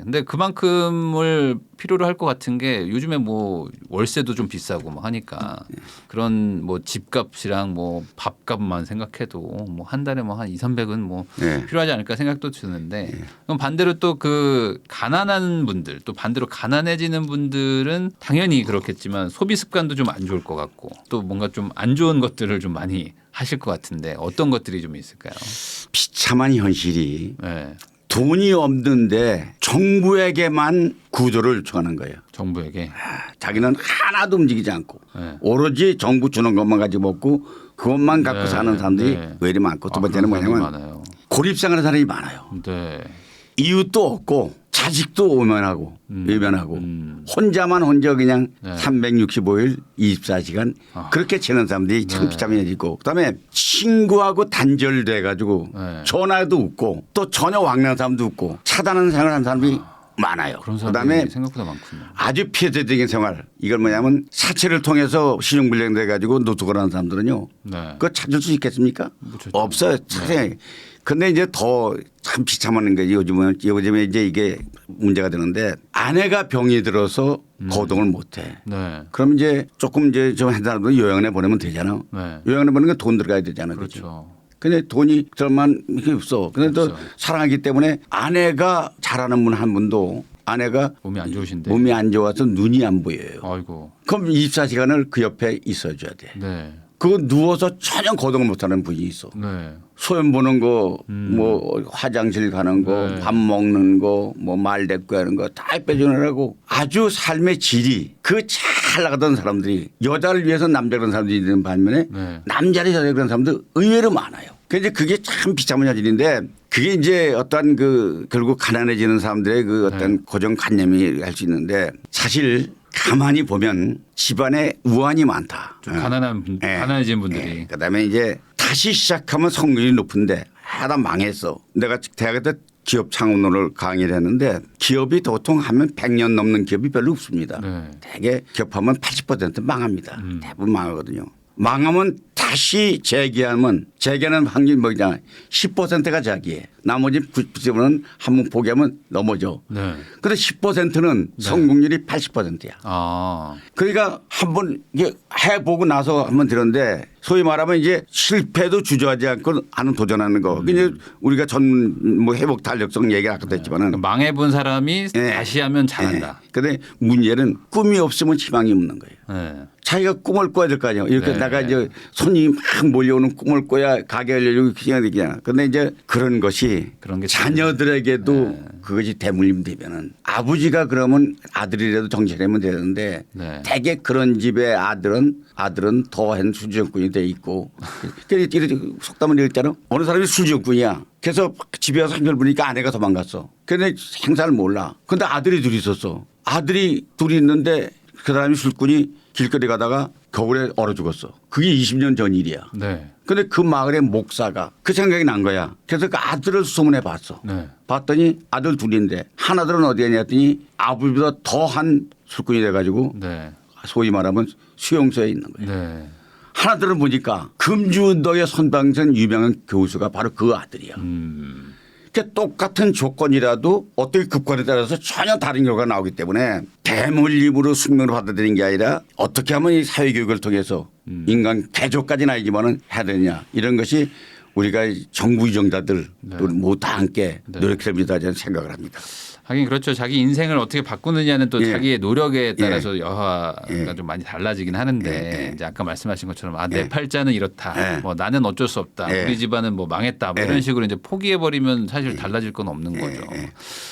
B: 근데 그만큼을 필요로 할 것 같은 게 요즘에 뭐 월세도 좀 비싸고 뭐 하니까 그런 뭐 집값이랑 뭐 밥값만 생각해도 뭐 한 달에 뭐 한 2, 300은 뭐
A: 예.
B: 필요하지 않을까 생각도 드는데 그럼 반대로 또 그 가난한 분들 또 반대로 가난해지는 분들은 당연히 그렇겠지만 소비 습관도 좀 안 좋을 것 같고 또 뭔가 좀 안 좋은 것들을 좀 많이 하실 것 같은데 어떤 것들이 좀 있을까요?
A: 비참한 현실이
B: 네.
A: 돈이 없는데 정부에게만 구조를 요청하는 거예요.
B: 정부에게.
A: 자기는 하나도 움직이지 않고
B: 네.
A: 오로지 정부 주는 것만 가지고 먹고 그것만 갖고
B: 네.
A: 사는 사람들이
B: 네.
A: 왜 이리 많고 두 번째는
B: 그런 사람이
A: 뭐냐면
B: 많아요.
A: 고립생활하는 사람이 많아요.
B: 네.
A: 이웃도 없고 자식도 오면하고 외면하고 혼자 그냥
B: 네.
A: 365일 24시간 그렇게 지내는 사람들이 참
B: 네.
A: 비참해지고 그다음에 친구하고 단절돼 가지고
B: 네.
A: 전화도 없고 또 전혀 왕래하는 사람도 없고 차단하는 생활을 하는 사람들이 많아요.
B: 그런
A: 그다음에
B: 사람들이 생각보다 많군요.
A: 아주 피해자적인 생활 이걸 뭐냐면 사채를 통해서 신용불량돼 가지고 노숙을 하는 사람들은요.
B: 네.
A: 그거 찾을 수 있겠습니까?
B: 못 찾죠.
A: 없어요. 세상에. 근데 이제 더 참 비참한 게 요즘에 이제 이게 문제가 되는데 아내가 병이 들어서 거동을 못 해.
B: 네.
A: 그럼 이제 조금 이제 좀 한 사람도 요양원에 보내면 되잖아.
B: 네.
A: 요양원에 보내면 돈 들어가야 되잖아. 그죠?
B: 그렇죠.
A: 근데 돈이 들만 이게 없어. 근데 또
B: 그렇죠.
A: 사랑하기 때문에 아내가 잘하는 분 한 분도 아내가
B: 몸이 안 좋으신데.
A: 몸이 안 좋아서 눈이 안 보여요.
B: 아이고.
A: 그럼 24시간을 그 옆에 있어줘야 돼.
B: 네.
A: 그거 누워서 전혀 거동을 못하는 분이 있어.
B: 네.
A: 소연 보는 거, 뭐 화장실 가는 거,
B: 네.
A: 밥 먹는 거, 뭐 말 대꾸 하는 거 다 빼주느라고 아주 삶의 질이 그 잘 나가던 사람들이 여자를 위해서 남자 그런 사람들이 있는 반면에
B: 네.
A: 남자를 여자 그런 사람들 의외로 많아요. 그런데 그게 참 비참한 현실인데 그게 이제 어떤 그 결국 가난해지는 사람들의 그 어떤 고정관념이 할 수 있는데 사실 가만히 보면 집안에 우환이 많다.
B: 좀 가난한 분,
A: 예.
B: 가난해진 분들이.
A: 예. 그다음에 이제 다시 시작하면 성공률이 높은데 하다 망했어. 내가 대학에서 기업 창업론을 강의를 했는데 기업이 보통 하면 100년 넘는 기업이 별로 없습니다.
B: 네.
A: 대개 기업하면 80% 망합니다. 대부분 망하거든요. 망하면 다시 재기하는 확률이 뭐냐 10%가 자기해. 나머지 90%는 한번 포기하면 넘어져.
B: 네.
A: 그런데 10%는 성공률이 80%야.
B: 아.
A: 그러니까 한번 이게 해보고 나서 한번 들었는데 소위 말하면 이제 실패도 주저하지 않고 하는 도전하는 거. 이제 우리가 뭐 회복 탄력성 얘기 아까도 했지만은
B: 그러니까 망해본 사람이
A: 예.
B: 다시 하면 잘한다.
A: 그런데 문제는 꿈이 없으면 희망이 없는 거예요.
B: 네.
A: 자기가 꿈을 꿔야 될 거 아니에요. 이렇게
B: 네.
A: 내가 이제 손님이 막 몰려오는 꿈을 꿔야 가게 하려고 희망이 되잖아. 그런데 이제 그런 것이
B: 그런 게
A: 자녀들에게도 그것이 대물림 되면은 아버지가 그러면 아들이라도 정신하면 되는데
B: 네.
A: 대개 그런 집의 아들은 더한 수지정꾼이 돼 있고 이렇게 속담을 읽잖아. 어느 사람이 수지정꾼이야. 그래서 집에 와서 한결 보니까 아내가 도망갔어. 그런데 행사를 몰라. 근데 아들이 둘이 있었어. 아들이 둘이 있는데 그 사람이 술꾼이 길거리 가다가 겨울에 얼어 죽었어. 그게 20년 전 일이야.
B: 네.
A: 근데 그 마을의 목사가 그 생각이 난 거야. 그래서 그 아들을 수소문해 봤어.
B: 네.
A: 봤더니 아들 둘인데 하나들은 어디 갔냐 했더니 아버지보다 더한 술꾼이 돼가지고
B: 네.
A: 소위 말하면 수용소에 있는 거예요.
B: 네.
A: 하나들은 보니까 금주운동의 선방선 유명한 교수가 바로 그 아들이야. 그러니까 똑같은 조건이라도 어떻게 급관에 따라서 전혀 다른 결과가 나오기 때문에 대물림으로 숙명을 받아들이는 게 아니라 어떻게 하면 이 사회교육을 통해서 인간 개조까지는 아니지만은 해야 되느냐 이런 것이 우리가 정부 유정자들 모두 다 함께 노력해야 된다는 생각을 합니다.
B: 하긴 그렇죠. 자기 인생을 어떻게 바꾸느냐는 또
A: 예.
B: 자기의 노력에 따라서
A: 예.
B: 여하가
A: 예.
B: 좀 많이 달라지긴 하는데
A: 예.
B: 이제 아까 말씀하신 것처럼 내 팔자는 이렇다.
A: 예.
B: 뭐 나는 어쩔 수 없다.
A: 예.
B: 우리 집안은 뭐 망했다. 뭐
A: 예.
B: 이런 식으로 이제 포기해 버리면 사실 달라질 건 없는 거죠.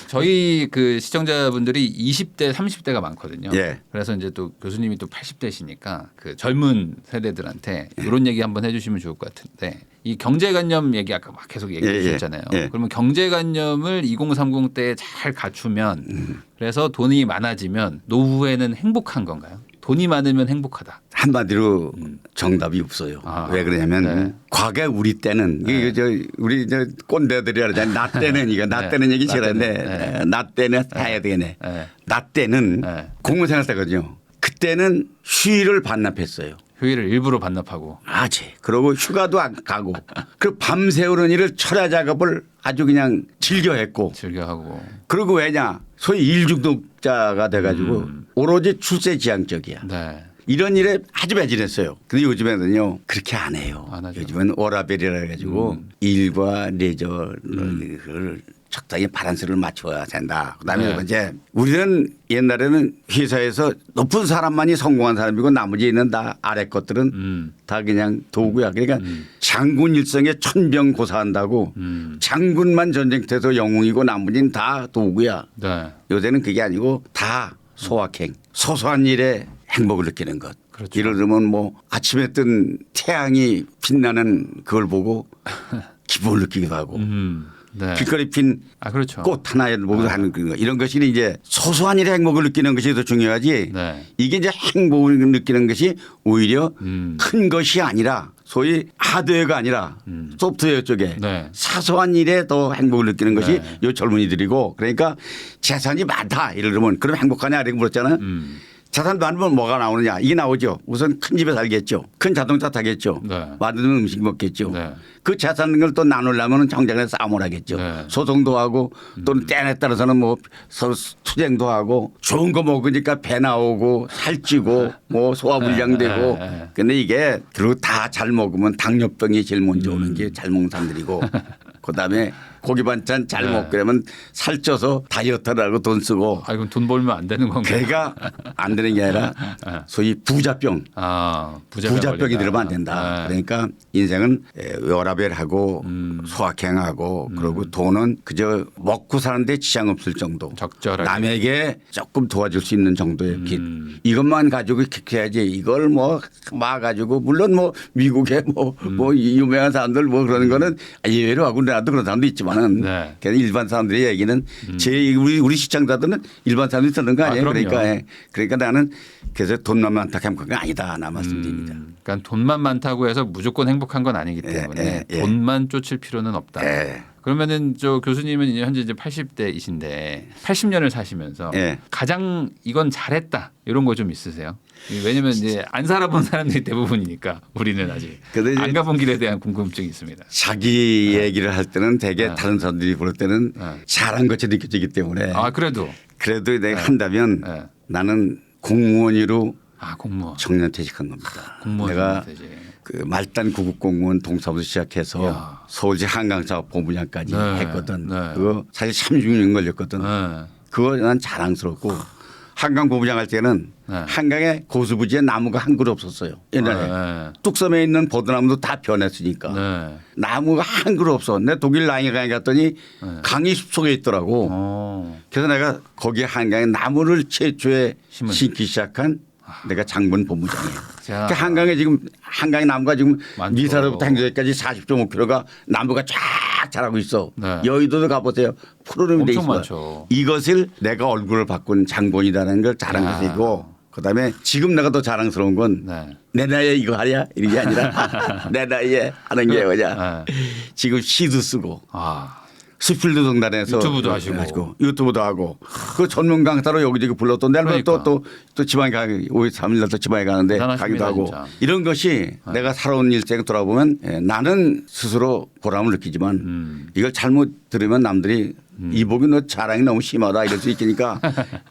B: 저희 그 시청자분들이 20대, 30대가 많거든요.
A: 예.
B: 그래서 이제 또 교수님이 또 80대시니까 그 젊은 세대들한테 이런 얘기 한번 해주시면 좋을 것 같은데 이 경제관념 얘기 아까 막 계속 얘기해 주셨잖아요.
A: 예.
B: 그러면 경제관념을 2030 때 잘 갖추면 그래서 돈이 많아지면 노후에는 행복한 건가요? 돈이 많으면 행복하다.
A: 한마디로 정답이 없어요.
B: 아,
A: 왜 그러냐면
B: 네.
A: 과거 우리 때는 이게 우리 꼰대들이라 그러잖아요. 나 때는 이거 나 때는 얘기 싫었는데 나 때는 해야 되네.
B: 네.
A: 나 때는
B: 네.
A: 공무생활 때거든요. 그때는 휴일을 반납했어요.
B: 휴일을 일부러 반납하고.
A: 아지. 그러고 휴가도 안 가고 그 밤새우는 일을 철야 작업을 아주 그냥 즐겨했고
B: 즐겨하고.
A: 그리고 왜냐 소위 일중독자가 돼가지고 오로지 출세지향적이야.
B: 네.
A: 이런 일에 아주 매진했어요. 근데 요즘에는요 그렇게 안 해요.
B: 안 하죠.
A: 요즘은 워라벨이라 해가지고 일과 레저를 적당히 바란스를 맞춰야 된다. 그다음에
B: 네.
A: 두 번째 우리는 옛날에는 회사에서 높은 사람만이 성공한 사람이고 나머지 있는 다 아래 것들은 다 그냥 도구야. 그러니까 장군 일성에 천병고사한다고 장군만 전쟁터에서 영웅이고 나머지는 다 도구야.
B: 네.
A: 요새는 그게 아니고 다 소확행. 소소한 일에 행복을 느끼는 것.
B: 그렇죠.
A: 예를 들면 뭐 아침에 뜬 태양이 빛나는 그걸 보고 기분을 느끼기도 하고
B: 네.
A: 길거리 핀
B: 그렇죠.
A: 꽃 하나에 보고 하는 거 이런 것이 이제 소소한 일의 행복을 느끼는 것이 더 중요하지.
B: 네.
A: 이게 이제 행복을 느끼는 것이 오히려 큰 것이 아니라 소위 하드웨어가 아니라 소프트웨어 쪽에
B: 네.
A: 사소한 일에 더 행복을 느끼는 것이
B: 네.
A: 요 젊은이들이고 그러니까 재산이 많다 이러면 그럼 행복하냐 이렇게 물었잖아요. 재산 많으면 뭐가 나오느냐 이게 나오죠. 우선 큰 집에 살겠죠. 큰 자동차 타겠죠.
B: 네.
A: 맛있는 음식 먹겠죠.
B: 네.
A: 그 재산 걸 또 나누려면 정장에서 싸움을 하겠죠.
B: 네.
A: 소송도 하고 또는 때에 따라서는 뭐 투쟁도 하고 좋은 거 먹으니까 배 나오고 살찌고 뭐 소화불량되고
B: 네.
A: 근데 이게 그리고 다 잘 먹으면 당뇨병이 제일 먼저 오는 게 잘 먹는 사람들이고 그다음에 고기 반찬 잘 먹고 그러면 살쪄서 다이어트를 하고 돈 쓰고
B: 이건 돈 벌면 안 되는 건가요?
A: 걔가 안 되는 게 아니라 소위 부자병. 부자병이 들으면 안 된다.
B: 네.
A: 그러니까 인생은 워라벨하고 소확행하고 그리고 돈은 그저 먹고 사는데 지장 없을 정도.
B: 적절하게.
A: 남에게 조금 도와줄 수 있는 정도의 길. 이것만 가지고 해야지 이걸 뭐 가지고 물론 뭐 미국에 뭐 유명한 사람들 뭐 그러는 거는 예외로 하고 나도 그런 사람도 있지만은
B: 네.
A: 그냥 일반 사람들의 얘기는 우리 시청자들은 일반 사람들이 듣는 거 아니에요.
B: 그럼요.
A: 그러니까 나는 그래서 돈만 많다고 행복한 건 아니다. 나 말씀드립니다.
B: 그러니까 돈만 많다고 해서 무조건 행복한 건 아니기 때문에 돈만 쫓을 필요는 없다. 그러면은 저 교수님은 이제 현재 이제 80대이신데 80년을 사시면서 가장 이건 잘했다 이런 거 좀 있으세요? 왜냐하면 이제 안 살아본 사람들이 대부분이니까 우리는 아직 안 가본 길에 대한 궁금증이 있습니다.
A: 자기 얘기를 할 때는 되게 다른 사람들이 부를 때는 잘한 것처럼 느껴지기 때문에 그래도 내가 한다면 나는 공무원으로
B: 공무원.
A: 정년퇴직한 겁니다.
B: 공무원
A: 내가
B: 정년퇴직.
A: 그 말단 구급공무원 동사부터 시작해서 서울시 한강사업 본부장까지 했거든. 그거 사실 36년 걸렸거든. 그거 난 자랑스럽고 한강 본부장 할 때는 한강에 고수부지에 나무가 한 그루 없었어요. 옛날에 뚝섬에 있는 보드나무도 다 변했으니까 나무가 한 그루 없어. 내가 독일 라인강에 갔더니 강이 숲속에 있더라고. 그래서 내가 거기 한강에 나무를 최초에 심기 시작한 내가 장본 본부장이에요. 그러니까 한강에 지금 한강의 나무가 지금
B: 많죠.
A: 미사로부터 행주까지 40.5km가 나무가 쫙 자라고 있어. 여의도도 가보세요. 푸르름이 돼 있어.
B: 많죠.
A: 이것을 내가 얼굴을 바꾼 장본이라는 걸 자랑스러고 그다음에 지금 내가 더 자랑스러운 건 내 나이에 이거 하랴 이런 게 아니라 내 나이에 하는 게 뭐냐. 지금 시도 쓰고 스필드 동단에서
B: 유튜브도 하시고
A: 유튜브도 하고 그 전문 강사로 여기저기 불렀던 내일 또 지방에 가 5일 3일 날 또 지방에 가는데 가기도 하고
B: 진짜.
A: 이런 것이 내가 살아온 일생을 돌아보면 나는 스스로 보람을 느끼지만 이걸 잘못 들으면 남들이 이복이 너 자랑이 너무 심하다 이럴 수 있으니까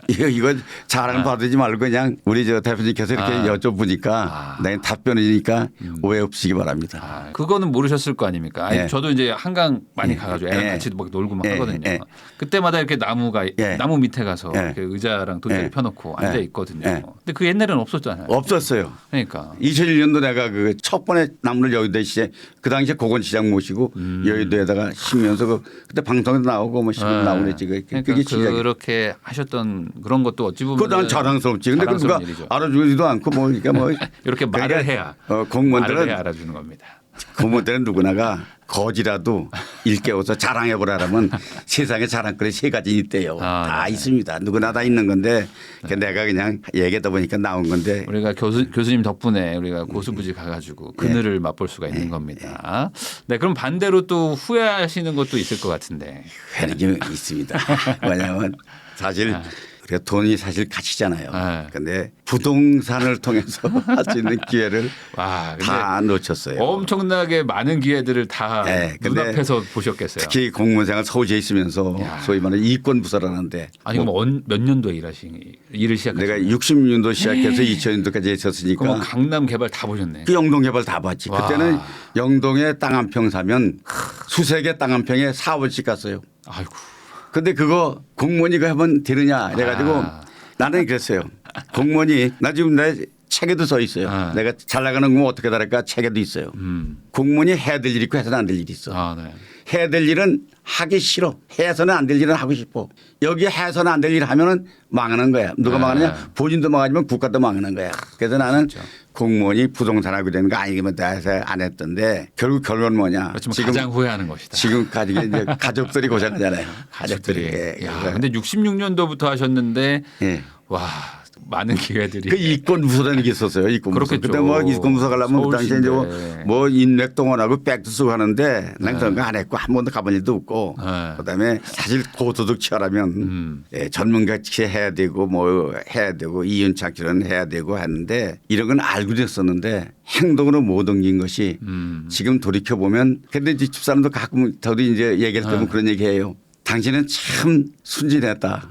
A: 이거 자랑 받지 말고 그냥 우리 저 대표님께서 이렇게 여쭤보니까 내가 답변이니까 오해 없으시기 바랍니다.
B: 그거는 모르셨을 거 아닙니까? 저도 이제 한강 많이 가가지고 애랑 같이 막 놀고 막 하거든요. 그때마다 이렇게 나무 밑에 가서 이렇게 의자랑 돗자리 펴놓고 앉아 있거든요. 근데 그 옛날에는 없었잖아요.
A: 없었어요.
B: 그러니까
A: 2001년도 내가 그 첫 번에 나무를 여의도시에 그 당시에 고건시장 모시고 여의도에다가 심으면서 그때 방송에도 나오고 뭐 시골 나오고 그랬지.
B: 그러니까
A: 그게 시작이에요.
B: 그렇게 하셨던 그런 것도 어찌 보면
A: 그거 난 자랑스럽지. 근데 그 누가
B: 일이죠.
A: 알아주지도 않고 뭐 그러니까 뭐
B: 이렇게 말을 해야
A: 공무원들은
B: 말을 해야 알아주는 겁니다.
A: 공무원들은 누구나가 거지라도 일깨워서 자랑해보라면 세상에 자랑거리 세 가지 있대요. 다 있습니다. 누구나 다 있는 건데 내가 그냥 얘기하다 보니까 나온 건데
B: 우리가 교수님 덕분에 우리가 고수부지 가가지고 그늘을 맛볼 수가 있는 겁니다. 네, 그럼 반대로 또 후회하시는 것도 있을 것 같은데.
A: 후회는 좀 있습니다. 뭐냐면 사실 우리가 돈이 사실 가치잖아요. 그런데 부동산을 통해서 할 수 있는 기회를 다 놓쳤어요.
B: 엄청나게 많은 기회들을 다 눈앞에서 보셨겠어요.
A: 특히 공무원 생활 서울시에 있으면서 소위 말하는 이권 부서라는데.
B: 아니 그럼 몇 년도에 일을 시작하셨어요?
A: 내가 60년도 시작해서 2000년도까지 했었으니까.
B: 그럼 강남 개발 다 보셨네.
A: 그 영동 개발 다 봤지. 그때는 영동에 땅 한 평 사면 수세 개 땅 한 평에 4원씩 갔어요.
B: 아이고.
A: 근데 그거 공무원이 그 하면 되느냐 해가지고 나는 그랬어요. 공무원이 나 지금 내 책에도 써 있어요. 내가 잘 나가는 공무원 어떻게 다를까 책에도 있어요. 공무원이 해야 될 일이 있고 해서는 안 될 일이 있어. 해야 될 일은 하기 싫어. 해서는 안 될 일은 하고 싶어. 여기 해서는 안 될 일 하면은 망하는 거야. 누가 망하느냐? 본인도 망하지만 국가도 망하는 거야. 그래서 나는 공무원이 부동산 하게 되는 거 아니면 해서 안 했던데 결국 결론 뭐냐?
B: 그렇지만 가장 후회하는 것이다.
A: 지금까지 이제 가족들이 고생하잖아요. 가족들이.
B: 야, 근데 66년도부터 하셨는데
A: 예.
B: 와 많은 기회들이.
A: 그 이권부서라는 게 있었어요. 이권부서.
B: 그렇겠죠.
A: 그때 뭐 이권부서 가려면 그 당시에 이제
B: 서울시인데.
A: 뭐 인맥동원하고 백도 쓰고 하는데 난 그런 거 안 했고 한 번도 가본 일도 없고
B: 네.
A: 그다음에 사실 고소득 취하라면 예, 전문가치 해야 되고 뭐 해야 되고 이윤착취는 해야 되고 했는데 이런 건 알고 있었는데 행동으로 못 옮긴 것이 지금 돌이켜 보면 근데 이제 집사람도 가끔 저도 이제 얘기할 때면 그런 얘기해요. 당신은 참 순진했다.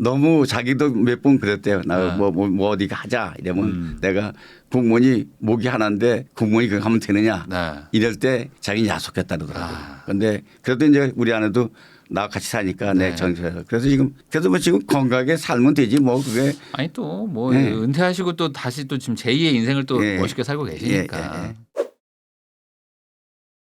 A: 너무 자기도 몇 번 그랬대요. 나 뭐 어디 가자 이러면 내가 공무원이 목이 하나인데 공무원이 그거 하면 되느냐
B: 네.
A: 이럴 때 자기는 야속했다 그러더라고요. 그런데 그래도 이제 우리 아내도 나와 같이 사니까 내 정서에서 그래서 지금 그래도 뭐 지금 건강하게 살면 되지 뭐 그게
B: 아니 또 뭐
A: 네.
B: 은퇴하시고 또 다시 또 지금 제2의 인생을 또
A: 예.
B: 멋있게 살고 계시니까.
A: 예.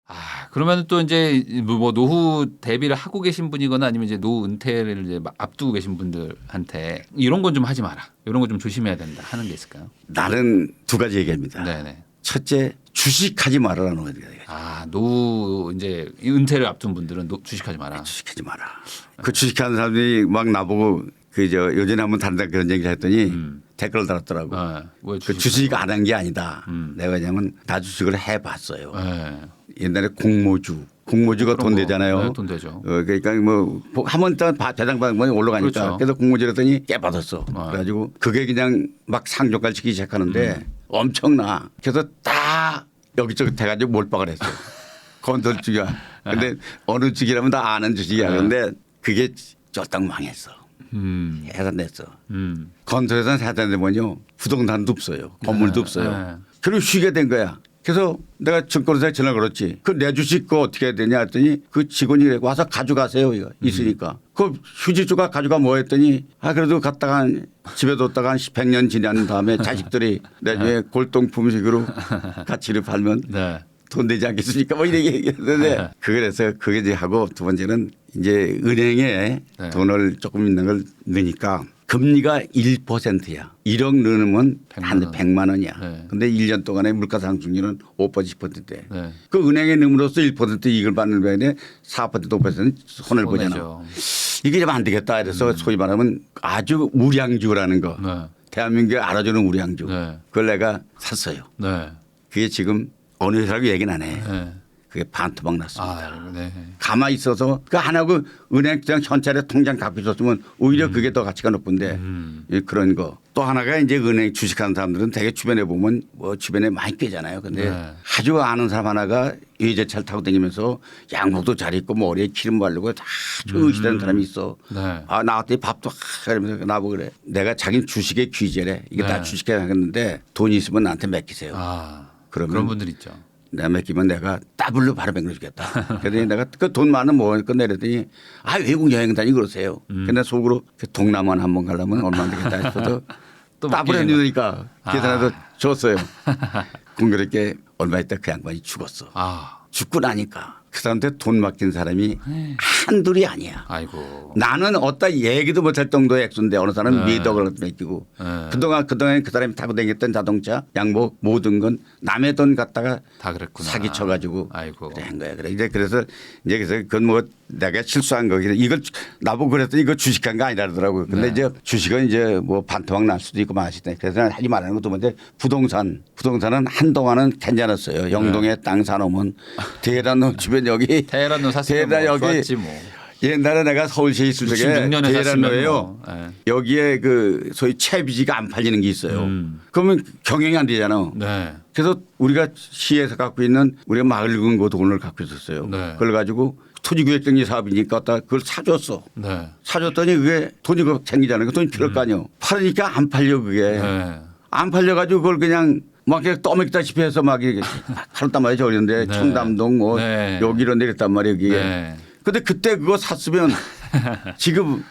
B: 아 그러면 또 이제 뭐 노후 대비를 하고 계신 분이거나 아니면 이제 노후 은퇴를 이제 앞두고 계신 분들한테 이런 건 좀 하지 마라. 이런 거 좀 조심해야 된다 하는 게 있을까요?
A: 나는 두 가지 얘기합니다.
B: 네네.
A: 첫째 주식하지 말아라는 거예요.
B: 아 노후 이제 은퇴를 앞둔 분들은 주식하지 마라.
A: 주식하지 마라. 그 주식하는 사람들이 막 나보고 그저 요전에 한번 다른 데 그런 얘기를 했더니 댓글을 달았더라고.
B: 왜
A: 그 주식 안 한 게 아니다. 내가 왜냐하면 다 주식을 해봤어요.
B: 네.
A: 옛날에 공모주가 돈 되잖아요.
B: 네, 돈 되죠.
A: 그러니까 뭐 한번 배당 받으면 올라가니까
B: 그렇죠.
A: 그래서 공모주랬더니 깨받았어. 그래가지고 그게 그냥 막 상종까지 치기 시작하는데 엄청나. 그래서 다 여기저기 돼가지고 몰빵을 했어. 건설주가. 근데 어느 주식이라면 다 아는 주식이야. 그런데 그게 쫄딱 망했어. 해산됐어. 건설회사는 해산되면 뭐요 부동산도 없어요. 건물도 없어요.
B: 네.
A: 결국 쉬게 된 거야. 그래서 내가 증권회사에 전화 걸었지. 그 내 주식 그거 어떻게 해야 되냐 했더니 그 직원이 그래 와서 가져가세요. 이거 있으니까. 그 휴지주가 가져가 뭐 했더니 그래도 갔다가 집에 뒀다가 한 100년 지난 다음에 자식들이 나중에 골동품식으로 가치를 팔면
B: 네.
A: 돈 되지 않겠습니까? 뭐 이렇게 얘기했는데 그래서 그게 이제 하고 두 번째는 이제 은행에
B: 네.
A: 돈을 조금 있는 걸 넣으니까 금리가 1%야. 1억 넣으면 한 100만 원이야.
B: 네.
A: 근데 1년 동안에 물가 상승률은 5% 10%대.
B: 네.
A: 그 은행에 넣음으로써 1% 이익을 받는 바에 4% 5%는 손해를 보잖아.
B: 손해죠.
A: 이게 좀 안 되겠다. 그래서 소위 말하면 아주 우량주라는 거.
B: 네.
A: 대한민국에 알아주는 우량주.
B: 네.
A: 그걸 내가 샀어요.
B: 네.
A: 그게 지금 어느 회사라고 얘기는 안 해.
B: 네.
A: 그게 반토막 났습니다.
B: 아, 네.
A: 가만히 있어서 그 안 하고 은행장 현찰에 통장 갖고 있었으면 오히려 그게 더 가치가 높은데 예, 그런 거. 또 하나가 이제 은행 주식하는 사람들은 되게 주변에 보면 뭐 주변에 많이 꿰잖아요. 근데
B: 네.
A: 아주 아는 사람 하나가 외제차를 타고 다니면서 양복도 잘 입고 머리에 기름 바르고 다 아주 의시되는 사람이 있어.
B: 네.
A: 나한테 밥도 이러면서 나보고 그래. 내가 자기는 주식의 귀재래. 이게 다
B: 네.
A: 주식에 하겠는데 돈이 있으면 나한테 맡기세요.
B: 아,
A: 그러면
B: 그런 분들 있죠.
A: 내가 맡기면 내가 더블로 바로 백내주겠다. 그랬더니 내가 그 돈 많으면 뭐 끝내랬더니 외국 여행 다니고 그러세요. 근데 속으로 그 동남아 한번 가려면 얼마 안 되겠다 했어도
B: 또
A: 더블
B: 맡기는
A: 해주니까 계산해서 줬어요. 그렇게 얼마 있다 그 양반이 죽었어.
B: 아,
A: 죽고 나니까 그 사람한테 돈 맡긴 사람이 한둘이 아니야.
B: 아이고.
A: 나는 어디다 얘기도 못할 정도의 액수인데 어느 사람은
B: 네.
A: 미덕을 맡기고
B: 네.
A: 그동안 그 사람이 타고 다녔던 자동차 양복 모든 건 남의 돈 갖다가
B: 다 그랬구나.
A: 사기쳐 가지고
B: 아이고.
A: 그래 한 거야. 그래 이제 그래서 그건 뭐 내가 실수한 거긴 이걸 나보고 그랬더니 이거 주식한 거 아니라 그러더라고요. 근데
B: 네.
A: 이제 주식은 이제 뭐 반토막 날 수도 있고 마시다. 그래서 하지 말라는 것도 뭔데 부동산은 한동안은 괜찮았어요. 영동에 땅 사놓으면 대란 주변 여기
B: 테헤란로 샀으면 뭐
A: 여기
B: 좋았지 뭐.
A: 옛날에 내가 서울시에 있을 적에
B: 66년에
A: 대란로예요.
B: 뭐. 네.
A: 여기에 그 소위 채비지가 안 팔리는 게 있어요. 그러면 경영이 안 되잖아.
B: 네.
A: 그래서 우리가 시에서 갖고 있는 우리가 마을 근거 돈을 갖고 있었어요.
B: 네.
A: 그걸 가지고 토지구획정리 사업이니까 갖다 그걸 사줬어.
B: 네.
A: 사줬더니 그게 돈이 생기잖아요. 그 돈이 필요할 거 아니에요. 팔으니까 안 팔려 그게.
B: 네.
A: 안 팔려가지고 그걸 그냥 막 이렇게 떠먹다시피 해서 막 이렇게 팔았단 말이죠. 그런데
B: 네.
A: 청담동 뭐
B: 네.
A: 여기 이런 데 있단 말이에요. 여기에.
B: 네.
A: 근데 그때 그거 샀으면 지금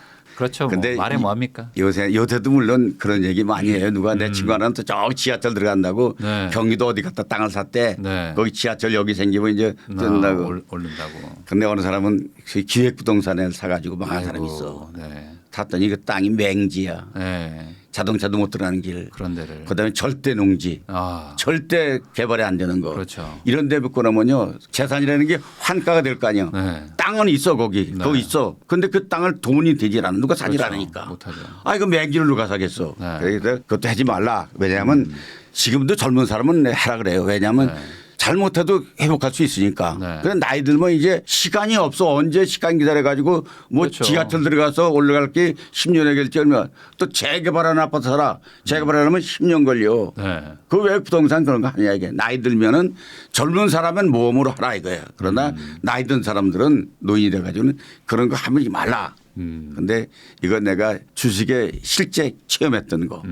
B: 그렇죠.
A: 근데
B: 말해 뭐 합니까?
A: 요새도 물론 그런 얘기 많이 해요. 누가 내 친구 하나는 또 저 지하철 들어간다고
B: 네.
A: 경기도 어디 갔다 땅을 샀대.
B: 네.
A: 거기 지하철 여기 생기면 이제 뜬다고.
B: 오른다고.
A: 근데 어느 사람은 그 기획부동산을 사가지고 망한 사람이 있어.
B: 네.
A: 샀더니 그 땅이 맹지야.
B: 네.
A: 자동차도 못 들어가는 길.
B: 그런 데를.
A: 그다음에 절대 농지.
B: 아.
A: 절대 개발이 안 되는 거.
B: 그렇죠.
A: 이런 데 붙고 나면요. 재산이라는 게 환가가 될 거 아니에요.
B: 네.
A: 땅은 있어 거기.
B: 네.
A: 거기 있어. 근데 그 땅을 돈이 되질 않아. 누가 사질
B: 그렇죠.
A: 않으니까.
B: 못하죠.
A: 아 이거 맹지를 누가 사겠어.
B: 네.
A: 그래서 그것도 하지 말라. 왜냐하면 지금도 젊은 사람은 하라 그래요. 왜냐하면
B: 네.
A: 잘못해도 회복할 수 있으니까.
B: 네.
A: 그래 나이 들면 이제 시간이 없어. 언제 시간 기다려 가지고 뭐
B: 그렇죠.
A: 지하철 들어가서 올라갈 게 10년에 걸릴지 얼마. 또 재개발하는 아파트 살아. 재개발하려면 10년 걸려.
B: 네.
A: 그 왜 부동산 그런 거 하냐 이게. 나이 들면은 젊은 사람은 모험으로 하라 이거예요. 그러나 나이 든 사람들은 노인이 돼 가지고는 그런 거 하지 말라. 근데 이건 내가 주식에 실제 체험했던 거.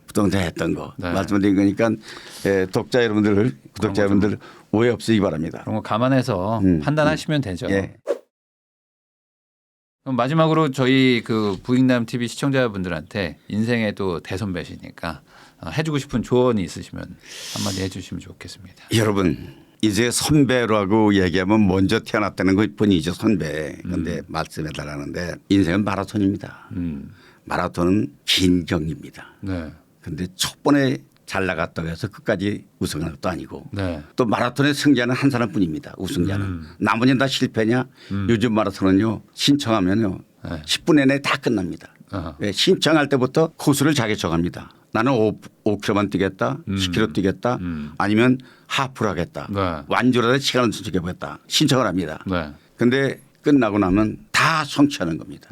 A: 부동산 했던 거.
B: 네.
A: 말씀드린 거니까 독자 여러분들 구독자 여러분들 오해 없으시기 바랍니다.
B: 그런 거 감안해서 판단하시면 되죠.
A: 예.
B: 그럼 마지막으로 저희 그 부익남 TV 시청자분들한테 인생의 또 대선배시니까 해주고 싶은 조언이 있으시면 한마디 해주시면 좋겠습니다.
A: 여러분 이제 선배라고 얘기하면 먼저 태어났다는 것 뿐이죠 선배. 그런데 말씀해 달라는데 인생은 마라톤입니다. 마라톤은 긴 경기입니다.
B: 네.
A: 그런데 첫 번에 잘 나갔다고 해서 끝까지 우승하는 것도 아니고
B: 네.
A: 또 마라톤의 승자는 한 사람뿐입니다. 우승자는. 나머지는 다 실패냐. 요즘 마라톤은요 신청하면요
B: 네.
A: 10분 이내에 다 끝납니다.
B: 어허.
A: 왜? 신청할 때부터 코스를 자기 정합니다. 나는 5km만 뛰겠다. 10km 뛰겠다. 아니면 하프를 하겠다.
B: 네.
A: 완주라도 시간을 선택해 보겠다. 신청을 합니다.
B: 네.
A: 그런데 끝나고 나면 다 성취하는 겁니다.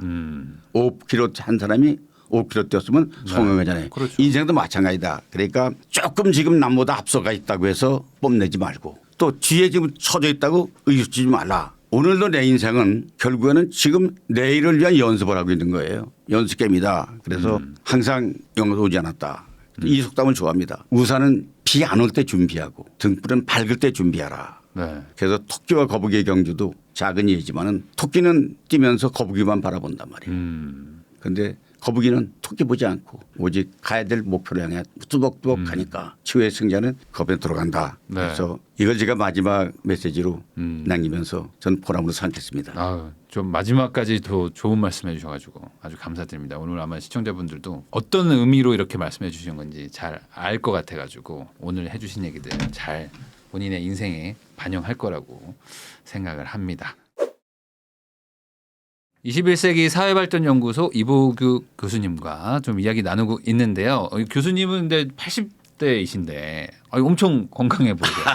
A: 5km 한 사람이 5km 뛰었으면 성공하잖아요.
B: 그렇죠.
A: 인생도 마찬가지다. 그러니까 조금 지금 남보다 앞서가 있다고 해서 뽐내지 말고 또 뒤에 지금 쳐져 있다고 의식주지 말라. 오늘도 내 인생은 결국에는 지금 내일을 위한 연습을 하고 있는 거예요. 연습 게임이다. 그래서 항상 영어도 오지 않았다. 이 속담을 좋아합니다. 우산은 비 안 올 때 준비하고 등불은 밝을 때 준비하라.
B: 네.
A: 그래서 토끼와 거북이의 경주도 작은 예지만은 토끼는 뛰면서 거북이만 바라본단 말이에요. 그런데 거북이는 토끼 보지 않고 오직 가야 될 목표를 향해 뚜벅뚜벅 가니까 최후의 승자는 겁에 들어간다.
B: 네.
A: 그래서 이걸 제가 마지막 메시지로 남기면서 전 보람으로 삼겠습니다.
B: 아, 좀 마지막까지 더 좋은 말씀해 주셔가지고 아주 감사드립니다. 오늘 아마 시청자분들도 어떤 의미로 이렇게 말씀해 주신 건지 잘 알 것 같아가지고 오늘 해주신 얘기들 잘 본인의 인생에 반영할 거라고 생각을 합니다. 21세기 사회발전연구소 이보규 교수님과 좀 이야기 나누고 있는데요. 교수님은 근데 80대이신데 엄청 건강해 보이세요.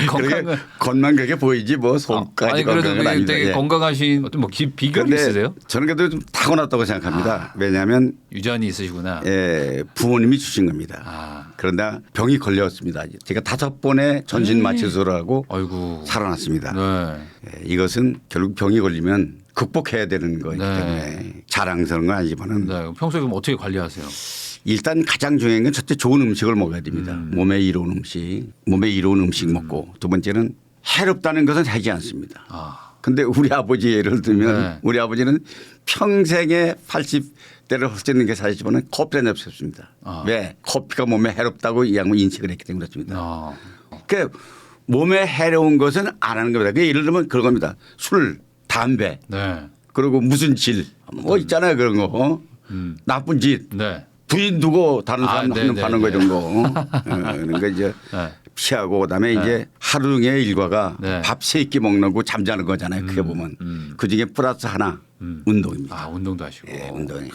A: 그러게 겉만 그렇게 보이지 뭐 속까지
B: 아니 그래도
A: 건강은 아니다.
B: 되게
A: 예.
B: 건강하신 어떤 뭐 비결이
A: 그런데
B: 있으세요?
A: 저는 그래도 좀 타고났다고 생각합니다. 왜냐하면
B: 유전이 있으시구나.
A: 부모님이 주신 겁니다.
B: 아,
A: 그러나 병이 걸렸습니다. 제가 5번의 전신 마취술을 하고
B: 아이고.
A: 살아났습니다.
B: 네.
A: 이것은 결국 병이 걸리면 극복해야 되는 거기
B: 네.
A: 때문에 자랑스러운 건 아니지만은
B: 네. 평소에 그럼 어떻게 관리하세요?
A: 일단 가장 중요한 건 첫째 좋은 음식을 먹어야 됩니다. 몸에 이로운 음식, 몸에 이로운 음식 먹고 두 번째는 해롭다는 것은 하지 않습니다.
B: 아,
A: 근데 우리 아버지 예를 들면
B: 네.
A: 우리 아버지는 평생에 80대를 헐뜯는 게 사실은 커피를 없었습니다.
B: 아.
A: 왜? 커피가 몸에 해롭다고 이 양은 인식을 했기 때문에 그렇습니다.
B: 아,
A: 그러니까 몸에 해로운 것은 안 하는 겁니다. 그러니까 예를 들면 그런 겁니다. 술, 담배,
B: 네.
A: 그리고 무슨 질, 뭐 있잖아요 그런 거. 나쁜 짓,
B: 네.
A: 부인 두고 다른
B: 아,
A: 사람
B: 네,
A: 하는
B: 네,
A: 파는 거
B: 네.
A: 이런 거. 그러니까 이제
B: 네.
A: 피하고 그다음에 이제 하루 중의 일과가
B: 네.
A: 밥 3끼 먹는 거 잠자는 거잖아요. 크게 보면. 그중에 플러스 하나 운동입니다.
B: 아, 운동도 하시고.
A: 예, 운동이.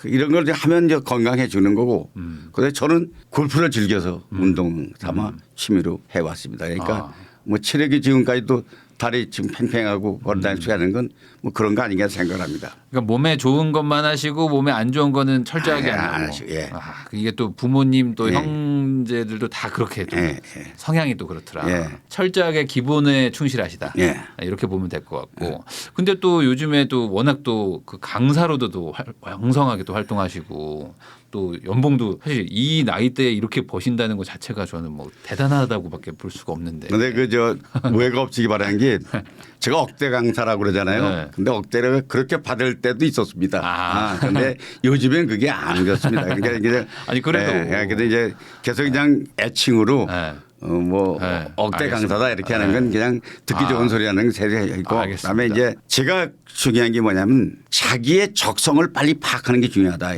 A: 이런 걸 하면 이제 건강해지는 거고. 그런데 저는 골프를 즐겨서 운동 삼아 취미로 해왔습니다. 그러니까 뭐 체력이 지금까지도 다리 지금 팽팽하고 걸어다닐 수 있는 건 뭐 그런 거 아닌가 생각합니다.
B: 그러니까 몸에 좋은 것만 하시고 몸에 안 좋은 거는 철저하게
A: 안
B: 안 하고.
A: 하시고, 예.
B: 아, 이게 또 부모님 또
A: 예.
B: 형제들도 다 그렇게 또
A: 예,
B: 성향이 또 그렇더라.
A: 예.
B: 철저하게 기본에 충실하시다.
A: 예.
B: 이렇게 보면 될 것 같고. 근데 또 요즘에 또 워낙 또 그 강사로도 또 왕성하게 또 활동하시고 또 연봉도 사실 이 나이대에 이렇게 버신다는 것 자체가 저는 뭐 대단하다고밖에 볼 수가 없는데.
A: 그런데 그 저 오해가 없시기 바라는 게 것이 제가 억대 강사라고 그러잖아요.
B: 네.
A: 근데 억대를 그렇게 받을 때도 있었습니다.
B: 아.
A: 근데 요즘엔 그게 아니었습니다. 그러니까 이제
B: 아니, 그래도.
A: 근데 이제 계속 그냥 애칭으로
B: 네.
A: 뭐 억대
B: 알겠습니다.
A: 강사다 이렇게 하는 건 그냥 듣기 좋은 소리 하는 세대가 있고
B: 알겠습니다.
A: 그다음에 이제 제가 중요한 게 뭐냐면 자기의 적성을 빨리 파악하는 게 중요하다.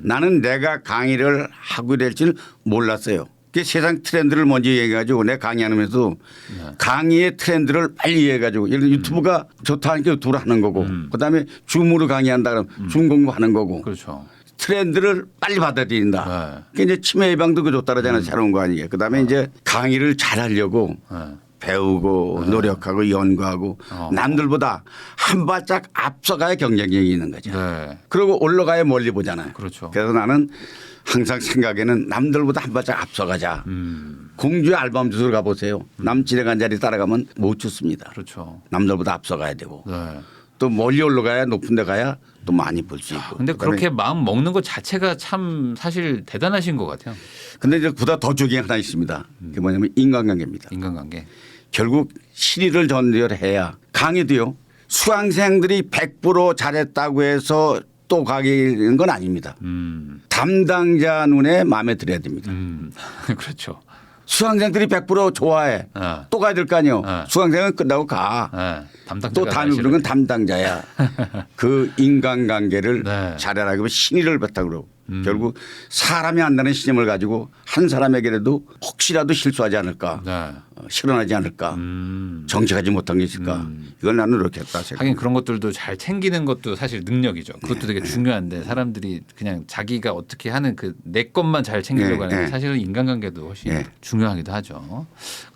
A: 나는 내가 강의를 하고 될 줄 몰랐어요. 그 세상 트렌드를 먼저 얘기해가지고 내가 강의하면서 강의의 트렌드를 빨리 이해해가지고 예를 들어 유튜브가 좋다 하니까 유튜브로 하는 거고 그다음에 줌으로 강의한다 그러면 줌 공부하는 거고
B: 그렇죠.
A: 트렌드를 빨리 받아들인다. 그게 이제 치매 예방도 그 좋다 그러잖아요. 새로운 거 아니에요. 그다음에 이제 강의를 잘하려고 배우고 노력하고 연구하고 남들보다 한 발짝 앞서가야 경쟁력이 있는 거죠.
B: 네.
A: 그리고 올라가야 멀리 보잖아요.
B: 그렇죠.
A: 그래서 나는 항상 생각에는 남들보다 한 발짝 앞서가자. 공주의 알밤주스를 가보세요. 남 지나간 자리 따라가면 못 죽습니다.
B: 그렇죠.
A: 남들보다 앞서가야 되고
B: 네.
A: 또 멀리 올라가야 높은 데 가야 또 많이 볼 수 있고.
B: 근데
A: 그다음에
B: 그렇게 마음 먹는 것 자체가 참 사실 대단하신 것 같아요.
A: 근데 이제 그보다 더 중요한 게 하나 있습니다. 그게 뭐냐면 인간관계입니다.
B: 인간관계.
A: 결국 실의를 전달해야 강의도요. 수강생들이 100% 잘했다고 해서 또 가기는 건 아닙니다. 담당자 눈에 마음에 들어야 됩니다.
B: 그렇죠.
A: 수강생들이 100% 좋아해. 또 가야 될 거 아니에요. 수강생은 끝나고 가.
B: 담당자가
A: 또 다음에 부르는 건 담당자야. 그 인간관계를
B: 네.
A: 잘하라 그러면 신의를 베타 그러고 결국 사람이 안다는 신념을 가지고 한 사람에게라도 혹시라도 실수하지 않을까
B: 네.
A: 실현하지 않을까 정직하지 못한 게 있을까 이걸 나는 노력했다.
B: 하긴 그런 것들도 잘 챙기는 것도 사실 능력이죠. 그것도 되게 중요한데 사람들이 그냥 자기가 어떻게 하는 그 내 것만 잘 챙기려고 하는 게 사실은 인간관계도 훨씬 중요하기도 하죠.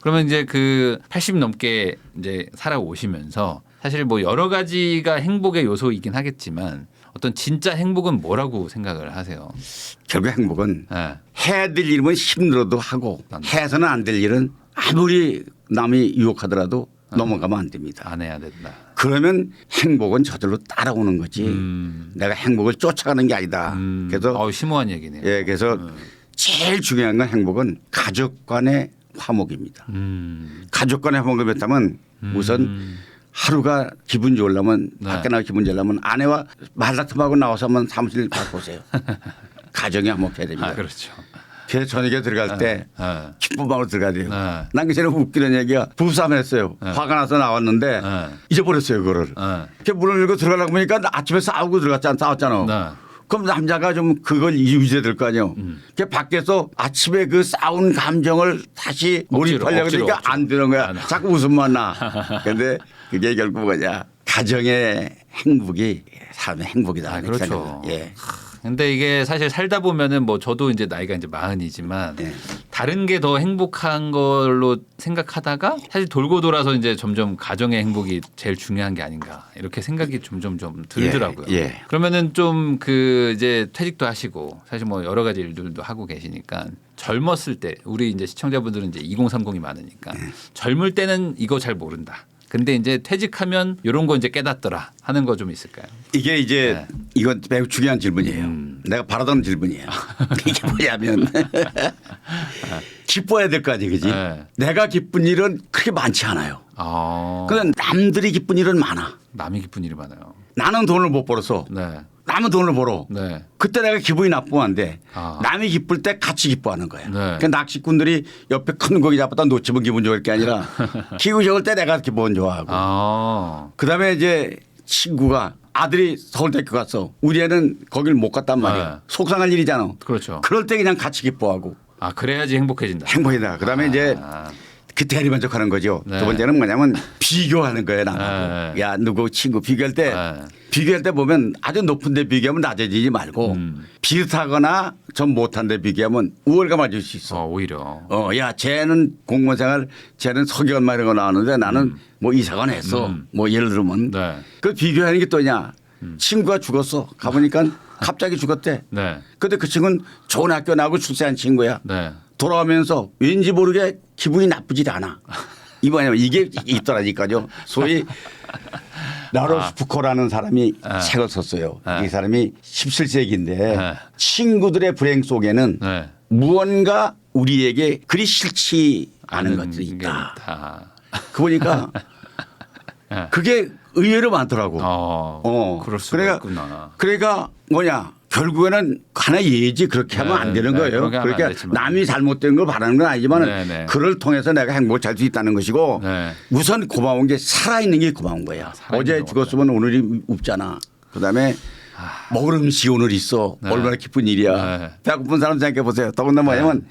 B: 그러면 이제 그 80 넘게 이제 살아오시면서 사실 뭐 여러 가지가 행복의 요소이긴 하겠지만 어떤 진짜 행복은 뭐라고 생각을 하세요?
A: 결국 행복은
B: 네.
A: 해야 될 일은 힘들어도 하고 해서는 안 될 일은 아무리 남이 유혹하더라도 넘어가면 안 됩니다.
B: 안 해야 된다.
A: 그러면 행복은 저절로 따라오는 거지. 내가 행복을 쫓아가는 게 아니다. 그래서
B: 심오한 얘기네요.
A: 그래서 제일 중요한 건 행복은 가족 간의 화목입니다. 가족 간의 화목을 뱉다면 우선 하루가 기분 좋으려면 밖에 나가 기분 좋으려면 아내와 말다툼하고 나와서 한번 사무실 바꿔보세요. 가정이 화목해야 됩니다.
B: 그렇죠.
A: 그래서 저녁에 들어갈 때 기쁜 마음으로 들어가야 돼요. 난 그전에 웃기는 얘기가 부부싸움 했어요. 화가 나서 나왔는데 잊어버렸어요 그거를. 이렇게 문을 열고 들어가려고 보니까 아침에 싸우고 싸웠잖아. 그럼 남자가 좀 그걸 유지해야 될 거 아니에요. 그 밖에서 아침에 그 싸운 감정을 다시 몰입하려고 그러니까 안 되는 거야. 자꾸 웃음만 나. 그런데 그게 결국 뭐냐. 가정의 행복이 사람의 행복이다.
B: 그렇죠.
A: 예.
B: 근데 이게 사실 살다 보면은 뭐 저도 이제 나이가 이제 40이지만 다른 게 더 행복한 걸로 생각하다가 사실 돌고 돌아서 이제 점점 가정의 행복이 제일 중요한 게 아닌가 이렇게 생각이 점점 좀 들더라고요. 그러면은 좀 그 이제 퇴직도 하시고 사실 뭐 여러 가지 일들도 하고 계시니까 젊었을 때 우리 이제 시청자분들은 이제 2030이 많으니까 젊을 때는 이거 잘 모른다. 근데 이제 퇴직하면 이런 거 이제 깨닫더라 하는 거 좀 있을까요?
A: 이게 이제 이건 매우 중요한 질문이에요. 내가 바라던 질문이에요. 이게 뭐냐면 기뻐야 될 거 아니에요. 그지? 내가 기쁜 일은 그렇게 많지 않아요. 그런데 남들이 기쁜 일은 많아.
B: 남이 기쁜 일이 많아요.
A: 나는 돈을 못 벌어서 남은 돈을 벌어. 그때 내가 기분이 나쁘면 안 돼. 남이 기쁠 때 같이 기뻐하는 거야. 그러니까 낚시꾼들이 옆에 큰 고기 잡았다 놓치면 기분 좋을 게 아니라 기분 좋을 때 내가 기분 좋아하고. 그다음에 이제 친구가 아들이 서울대학교 갔어. 우리 애는 거길 못 갔단 말이야. 속상할 일이잖아.
B: 그렇죠.
A: 그럴 때 그냥 같이 기뻐하고.
B: 그래야지 행복해진다.
A: 행복이다. 그다음에 이제 그 대리만족하는 거죠. 두 번째는 뭐냐면 비교하는 거예요. 나하고. 야 누구 친구 비교할 때 보면 아주 높은 데 비교하면 낮아지지 말고 비슷하거나 좀 못한 데 비교하면 우월감 가질 수 있어.
B: 오히려.
A: 야 쟤는 공무원 생활 쟤는 석연마 이런 거 나왔는데 나는 뭐 이사관 했어. 뭐 예를 들면 그 비교하는 게 또냐. 친구가 죽었어. 가보니까 갑자기 죽었대. 근데 그 친구는 좋은 학교 나오고 출세한 친구야. 돌아오면서 왠지 모르게 기분이 나쁘지 않아. 이번에 이게 있더라니까요. 소위 라로스 푸코라는 사람이 책을 썼어요. 이 사람이 17세기인데 친구들의 불행 속에는 무언가 우리에게 그리 싫지 않은 것들이 있다. 그 보니까
B: 네.
A: 그게 의외로 많더라고.
B: 그럴 수가
A: 그러니까,
B: 있구나.
A: 그러니까 뭐냐. 결국에는 하나 예지 그렇게 하면 안 되는 거예요.
B: 그렇게 하면 안
A: 그러니까
B: 되지만.
A: 남이 잘못된 걸 바라는 건 아니지만
B: 네, 네.
A: 그를 통해서 내가 행복을 잘 수 있다는 것이고
B: 네.
A: 우선 고마운 게 살아있는 게 고마운 거야.
B: 살아있는
A: 어제
B: 게
A: 죽었으면 오늘이 없잖아. 그다음에 먹을 음식이 오늘 있어.
B: 네.
A: 얼마나 기쁜 일이야.
B: 네.
A: 배고픈 사람 생각해 보세요. 더군다나 뭐냐면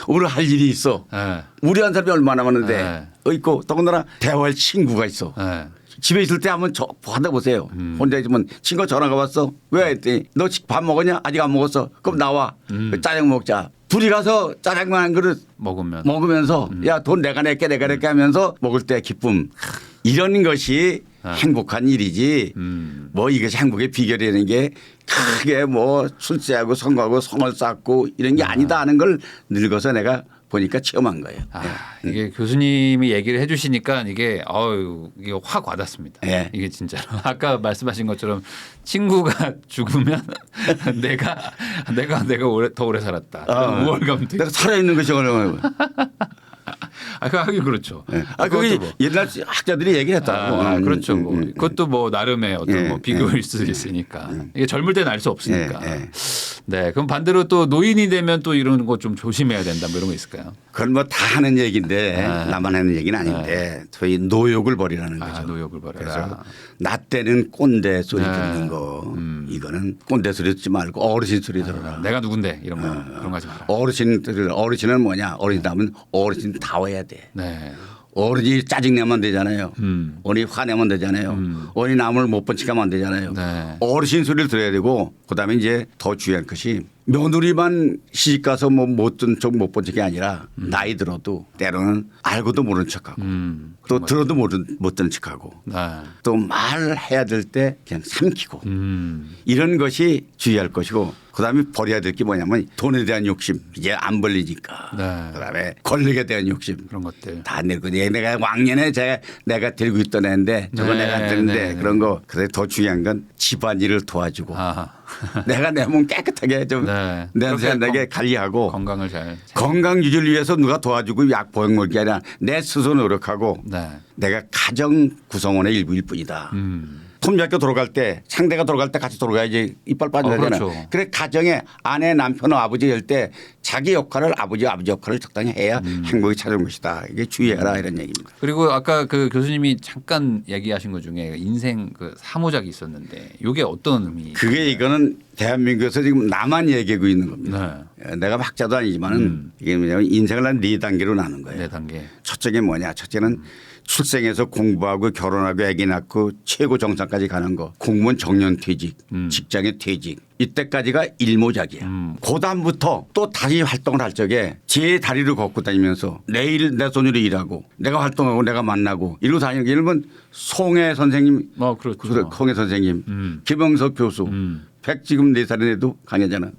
A: 오늘 할 일이 있어.
B: 네.
A: 우리 한 사람이 얼마나 많은데
B: 네.
A: 있고 더군다나 대화할 친구가 있어.
B: 네.
A: 집에 있을 때 한번 하다 보세요. 혼자 있으면 친구가 전화가 왔어. 왜 했더니 너 밥 먹었냐? 아직 안 먹었어. 그럼 나와. 짜장 먹자. 둘이 가서 짜장면 한 그릇 먹으면서 야 돈 내가 낼게 하면서 먹을 때 기쁨. 이런 것이 행복한 일이지. 뭐 이것이 행복의 비결이라는 게 크게 뭐 출세하고 성공하고 성을 쌓고 이런 게 아니다 하는 걸 늙어서 내가 보니까 체험한 거예요.
B: 이게 교수님이 얘기를 해주시니까 이게 이게 확 와닿습니다.
A: 네.
B: 이게 진짜로 아까 말씀하신 것처럼 친구가 죽으면 내가 더 오래 살았다. 우월감도.
A: 내가 살아있는 것이 얼마나.
B: 하긴 그렇죠.
A: 네. 그게
B: 뭐.
A: 옛날 학자들이 얘기했다고.
B: 그렇죠. 뭐 그것도 뭐 나름의 어떤 뭐 비교일 수도 있으니까 이게 젊을 때는 알 수 없으니까. 네, 그럼 반대로 또 노인이 되면 또 이런 거 좀 조심해야 된다 뭐 이런 거 있을까요?
A: 그건 뭐 다 하는 얘기인데 나만 하는 얘기는 아닌데 저희 노욕을 버리라는 거죠.
B: 노욕을 버려라.
A: 그래서 나 때는 꼰대 소리 듣는 거 이거는 꼰대 소리 듣지 말고 어르신 소리 들어라.
B: 내가 누군데 이런 거 그런 거 하지 마라.
A: 어르신은 뭐냐? 어르신다면 어르신 다워야 돼.
B: 네.
A: 어른이 짜증내면 되잖아요. 어른이 화내면 되잖아요. 어른이 남을 못 번치가면 되잖아요.
B: 네.
A: 어르신 소리를 들어야 되고 그다음에 이제 더 중요한 것이 며느리만 시집 가서 뭐 못 든 척 못 본 척이 아니라 나이 들어도 때로는 알고도 모르는 척하고 또 들어도 못 듣는 척하고 또 말해야 될 때 그냥 삼키고 이런 것이 주의할 것이고 그다음에 버려야 될 게 뭐냐면 돈에 대한 욕심 이제 안 벌리니까 그다음에 권력에 대한 욕심
B: 그런 것들
A: 다 내고 내가 왕년에 내가 들고 있던 애인데 저거 내가 안 되는데 그런 거 그래서 더 중요한 건 집안일을 도와주고 내가 내 몸 깨끗하게 좀 냄새 안 나게 관리하고
B: 건강을 잘
A: 건강 유지를 위해서 누가 도와주고 약 보약 먹을 게 아니라 내 스스로 노력하고 내가 가정 구성원의 일부일 뿐이다. 손잡고 돌아갈 때 상대가 돌아갈 때 같이 돌아가야지 이빨 빠져나잖아요.
B: 그렇죠.
A: 그래 가정에 아내 남편 아버지 할 때 자기 역할을 아버지 역할을 적당히 해야 행복이 찾아온 것이다. 이게 주의해라 이런 얘기입니다.
B: 그리고 아까 그 교수님이 잠깐 얘기하신 것 중에 인생 그 사모작이 있었는데 이게 어떤 의미?
A: 그게 이거는 대한민국에서 지금 나만 얘기하고 있는 겁니다. 내가 학자도 아니지만은 이게 뭐냐면 인생을 한 4단계로 나눈 거예요.
B: 4단계.
A: 첫째가 뭐냐? 첫째는 출생해서 공부하고 결혼하고 아기 낳고 최고 정상까지 가는 거. 공무원 정년퇴직, 직장의 퇴직. 이때까지가 일모작이야. 그 다음부터 또 다시 활동을 할 적에 제 다리를 걷고 다니면서 내일 내 손으로 일하고 내가 활동하고 내가 만나고 이러고 다니는 게 예를 들면 송해 선생님,
B: 그렇죠.
A: 송해 선생님, 김영석 교수, 지금 4살인데도 강의하잖아.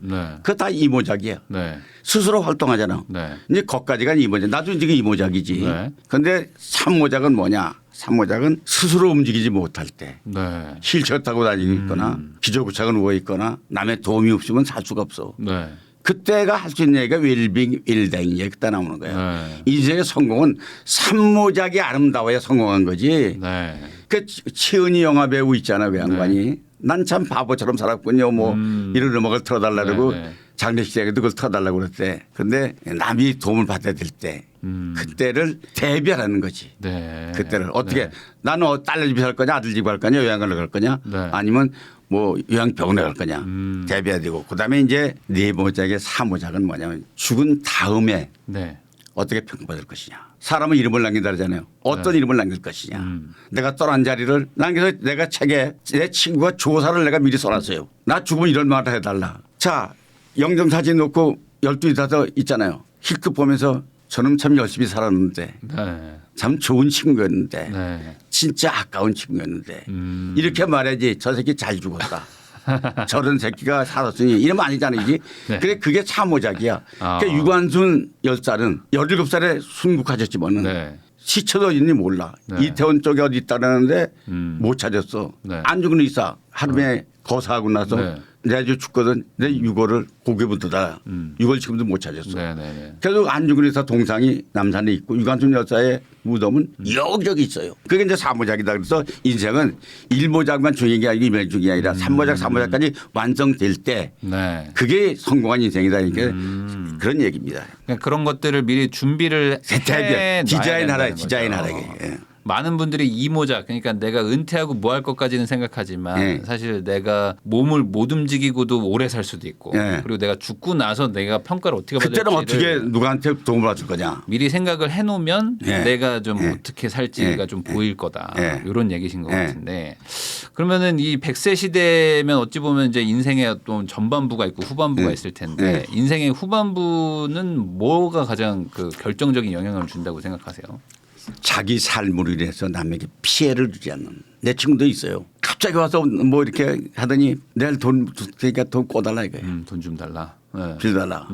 A: 그거 다 이모작이야. 스스로 활동하잖아. 이제 거기까지가 이모작. 나도 지금 이모작이지. 그런데 삼모작은 뭐냐? 삼모작은 스스로 움직이지 못할 때 휠체어 타고 다니고 있거나 기저구차가 누워 있거나 남의 도움이 없으면 살 수가 없어. 그때가 할 수 있는 얘기가 웰빙, 웰다잉 얘기 그때 나오는 거야. 인생의 성공은 삼모작이 아름다워야 성공한 거지. 그 최은희 영화 배우 있잖아 그 양반이. 난 참 바보처럼 살았군요. 뭐 이런 음악을 틀어달라고 장례식장에도 그걸 틀어달라고 그랬대. 그런데 남이 도움을 받아야 될 때 그때를 대비하라는 거지. 그때를 어떻게 나는 딸 집에 살 거냐 아들 집에 갈 거냐 요양원을 갈 거냐 아니면 뭐 요양병원에 갈 거냐 대비해야 되고 그다음에 이제 4모작의 4모작은 뭐냐면 죽은 다음에 어떻게 평가받을 것이냐. 사람은 이름을 남긴다 그러잖아요. 어떤 이름을 남길 것이냐. 내가 떠난 자리를 남겨서 내가 책에 내 친구가 조사를 내가 미리 써놨어요. 나 죽으면 이런 말을 해달라. 자 영정사진 놓고 12시 다서 있잖아요. 힐끗 보면서 저는 참 열심히 살았는데 참 좋은 친구였는데 진짜 아까운 친구였는데 이렇게 말해야지 저 새끼 잘 죽었다. 저런 새끼가 살았으니 이러면 아니잖아요. 그래 그게 참모작이야. 그러니까 유관순 10살은 17살에 순국하셨지만은 시체도 어딘지 몰라. 이태원 쪽에 어디 있다라는데 못 찾았어. 안 죽은 의사 하루에 거사하고 나서
B: 네.
A: 내가 이제 죽거든. 내 유골을 고개부터다. 유골 지금도 못 찾았어.
B: 네네네.
A: 그래서 안중근 의사 동상이 남산에 있고 유관순 여사의 무덤은 여기저기 있어요. 그게 이제 사모작이다. 그래서 인생은 1모작만 중요한 게 아니고 2모작 중요한 게 아니라 3모작, 4모작까지 완성될 때
B: 네.
A: 그게 성공한 인생이다. 그러니까 그런 얘기입니다.
B: 그러니까 그런 것들을 미리 준비를 해
A: 디자인하라. 디자인하라게. 예.
B: 많은 분들이 이모작 그러니까 내가 은퇴하고 뭐 할 것까지는 생각하지만
A: 예.
B: 사실 내가 몸을 못 움직이고도 오래 살 수도 있고
A: 예.
B: 그리고 내가 죽고 나서 내가 평가를 어떻게
A: 그때는
B: 받을지를
A: 어떻게 누구한테 도움을 받을 거냐.
B: 미리 생각을 해놓으면
A: 예.
B: 내가 좀
A: 예.
B: 어떻게 살지가
A: 예.
B: 좀 보일 거다
A: 예.
B: 이런 얘기신 것
A: 예.
B: 같은데 그러면은 이 100세 시대면 어찌 보면 이제 인생의 어떤 전반부가 있고 후반부가 있을 텐데 인생의 후반부는 뭐가 가장 그 결정적인 영향을 준다고 생각하세요?
A: 자기 삶으로 인해서 남에게 피해를 주지 않는 내 친구도 있어요. 갑자기 와서 뭐 이렇게 하더니 내일 돈 그러니까 돈 꿔달라 이거예요.
B: 돈 좀 달라. 네.
A: 빌려달라.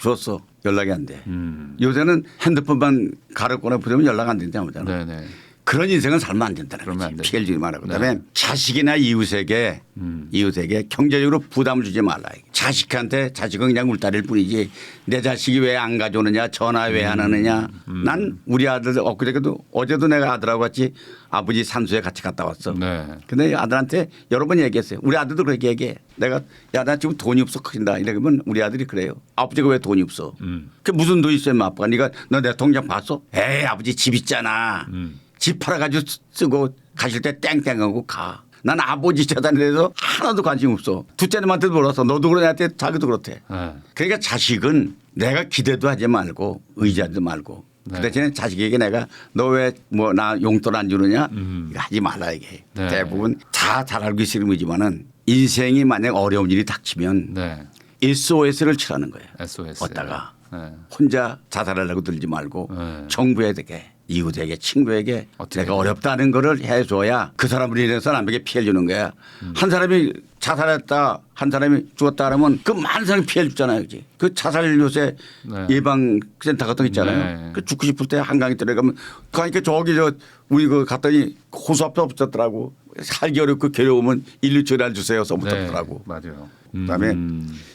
A: 줬어. 연락이 안 돼.
B: 음.
A: 요새는 핸드폰만 가로 꺼내 보면 연락 안 된다고 하잖아.
B: 네네.
A: 그런 인생은 살면 안 된다는
B: 그러면 안
A: 거지.
B: 되죠.
A: 피해를 주지 말라고.
B: 네.
A: 그다음에 자식이나 이웃에게 경제적으로 부담을 주지 말라. 자식한테 자식은 그냥 울타리일 뿐이지 내 자식이 왜 안 가져오느냐 전화 왜 안 하느냐. 난 우리 아들 엊그저께도 어제도 내가 아들하고 같이 아버지 산소에 같이 갔다 왔어.
B: 네.
A: 근데 아들한테 여러 번 얘기했어요. 우리 아들도 그렇게 얘기해. 내가 야 나 지금 돈이 없어 큰다 이러면 우리 아들이 그래요. 아버지가 왜 돈이 없어. 그 무슨 돈 있어요 아빠가. 네가 너 내 통장 봤어? 에이 아버지 집 있잖아. 집 팔아가지고 쓰고 가실 때 땡땡하고 가. 난 아버지 재단에 대해서 하나도 관심 없어. 둘째님한테도 몰랐어. 너도 그러냐한테 자기도 그렇대.
B: 네.
A: 그러니까 자식은 내가 기대도 하지 말고 의지하지 말고 그 대신에 자식에게 내가 너 왜 뭐 나 용돈 안 주느냐 이거 하지 말라 이게.
B: 네.
A: 대부분 다 잘 알고 있을 의지만은 인생이 만약 어려운 일이 닥치면
B: 네.
A: SOS를 치라는 거예요.
B: SOS.
A: 얻다가
B: 네.
A: 혼자 자살하려고 들지 말고
B: 네.
A: 정부에게 이웃에게 친구에게
B: 어떻게
A: 내가 어렵다는 거를 해줘야 그 사람으로 인해서 남에게 피해를 주는 거야. 한 사람이 자살했다 한 사람이 죽었다 그러면 그 많은 사람이 피해를 주잖아요. 그지? 그 자살 요새
B: 네.
A: 예방센터 같은 거 있잖아요.
B: 네.
A: 그 죽고 싶을 때 한강에 들어가면 그러니까 저기 저 우리 그 갔더니 호수앞도 없었더라고. 살기 어렵고 괴로우면 119를 주세요. 써붙었더라고.
B: 맞아요.
A: 그다음에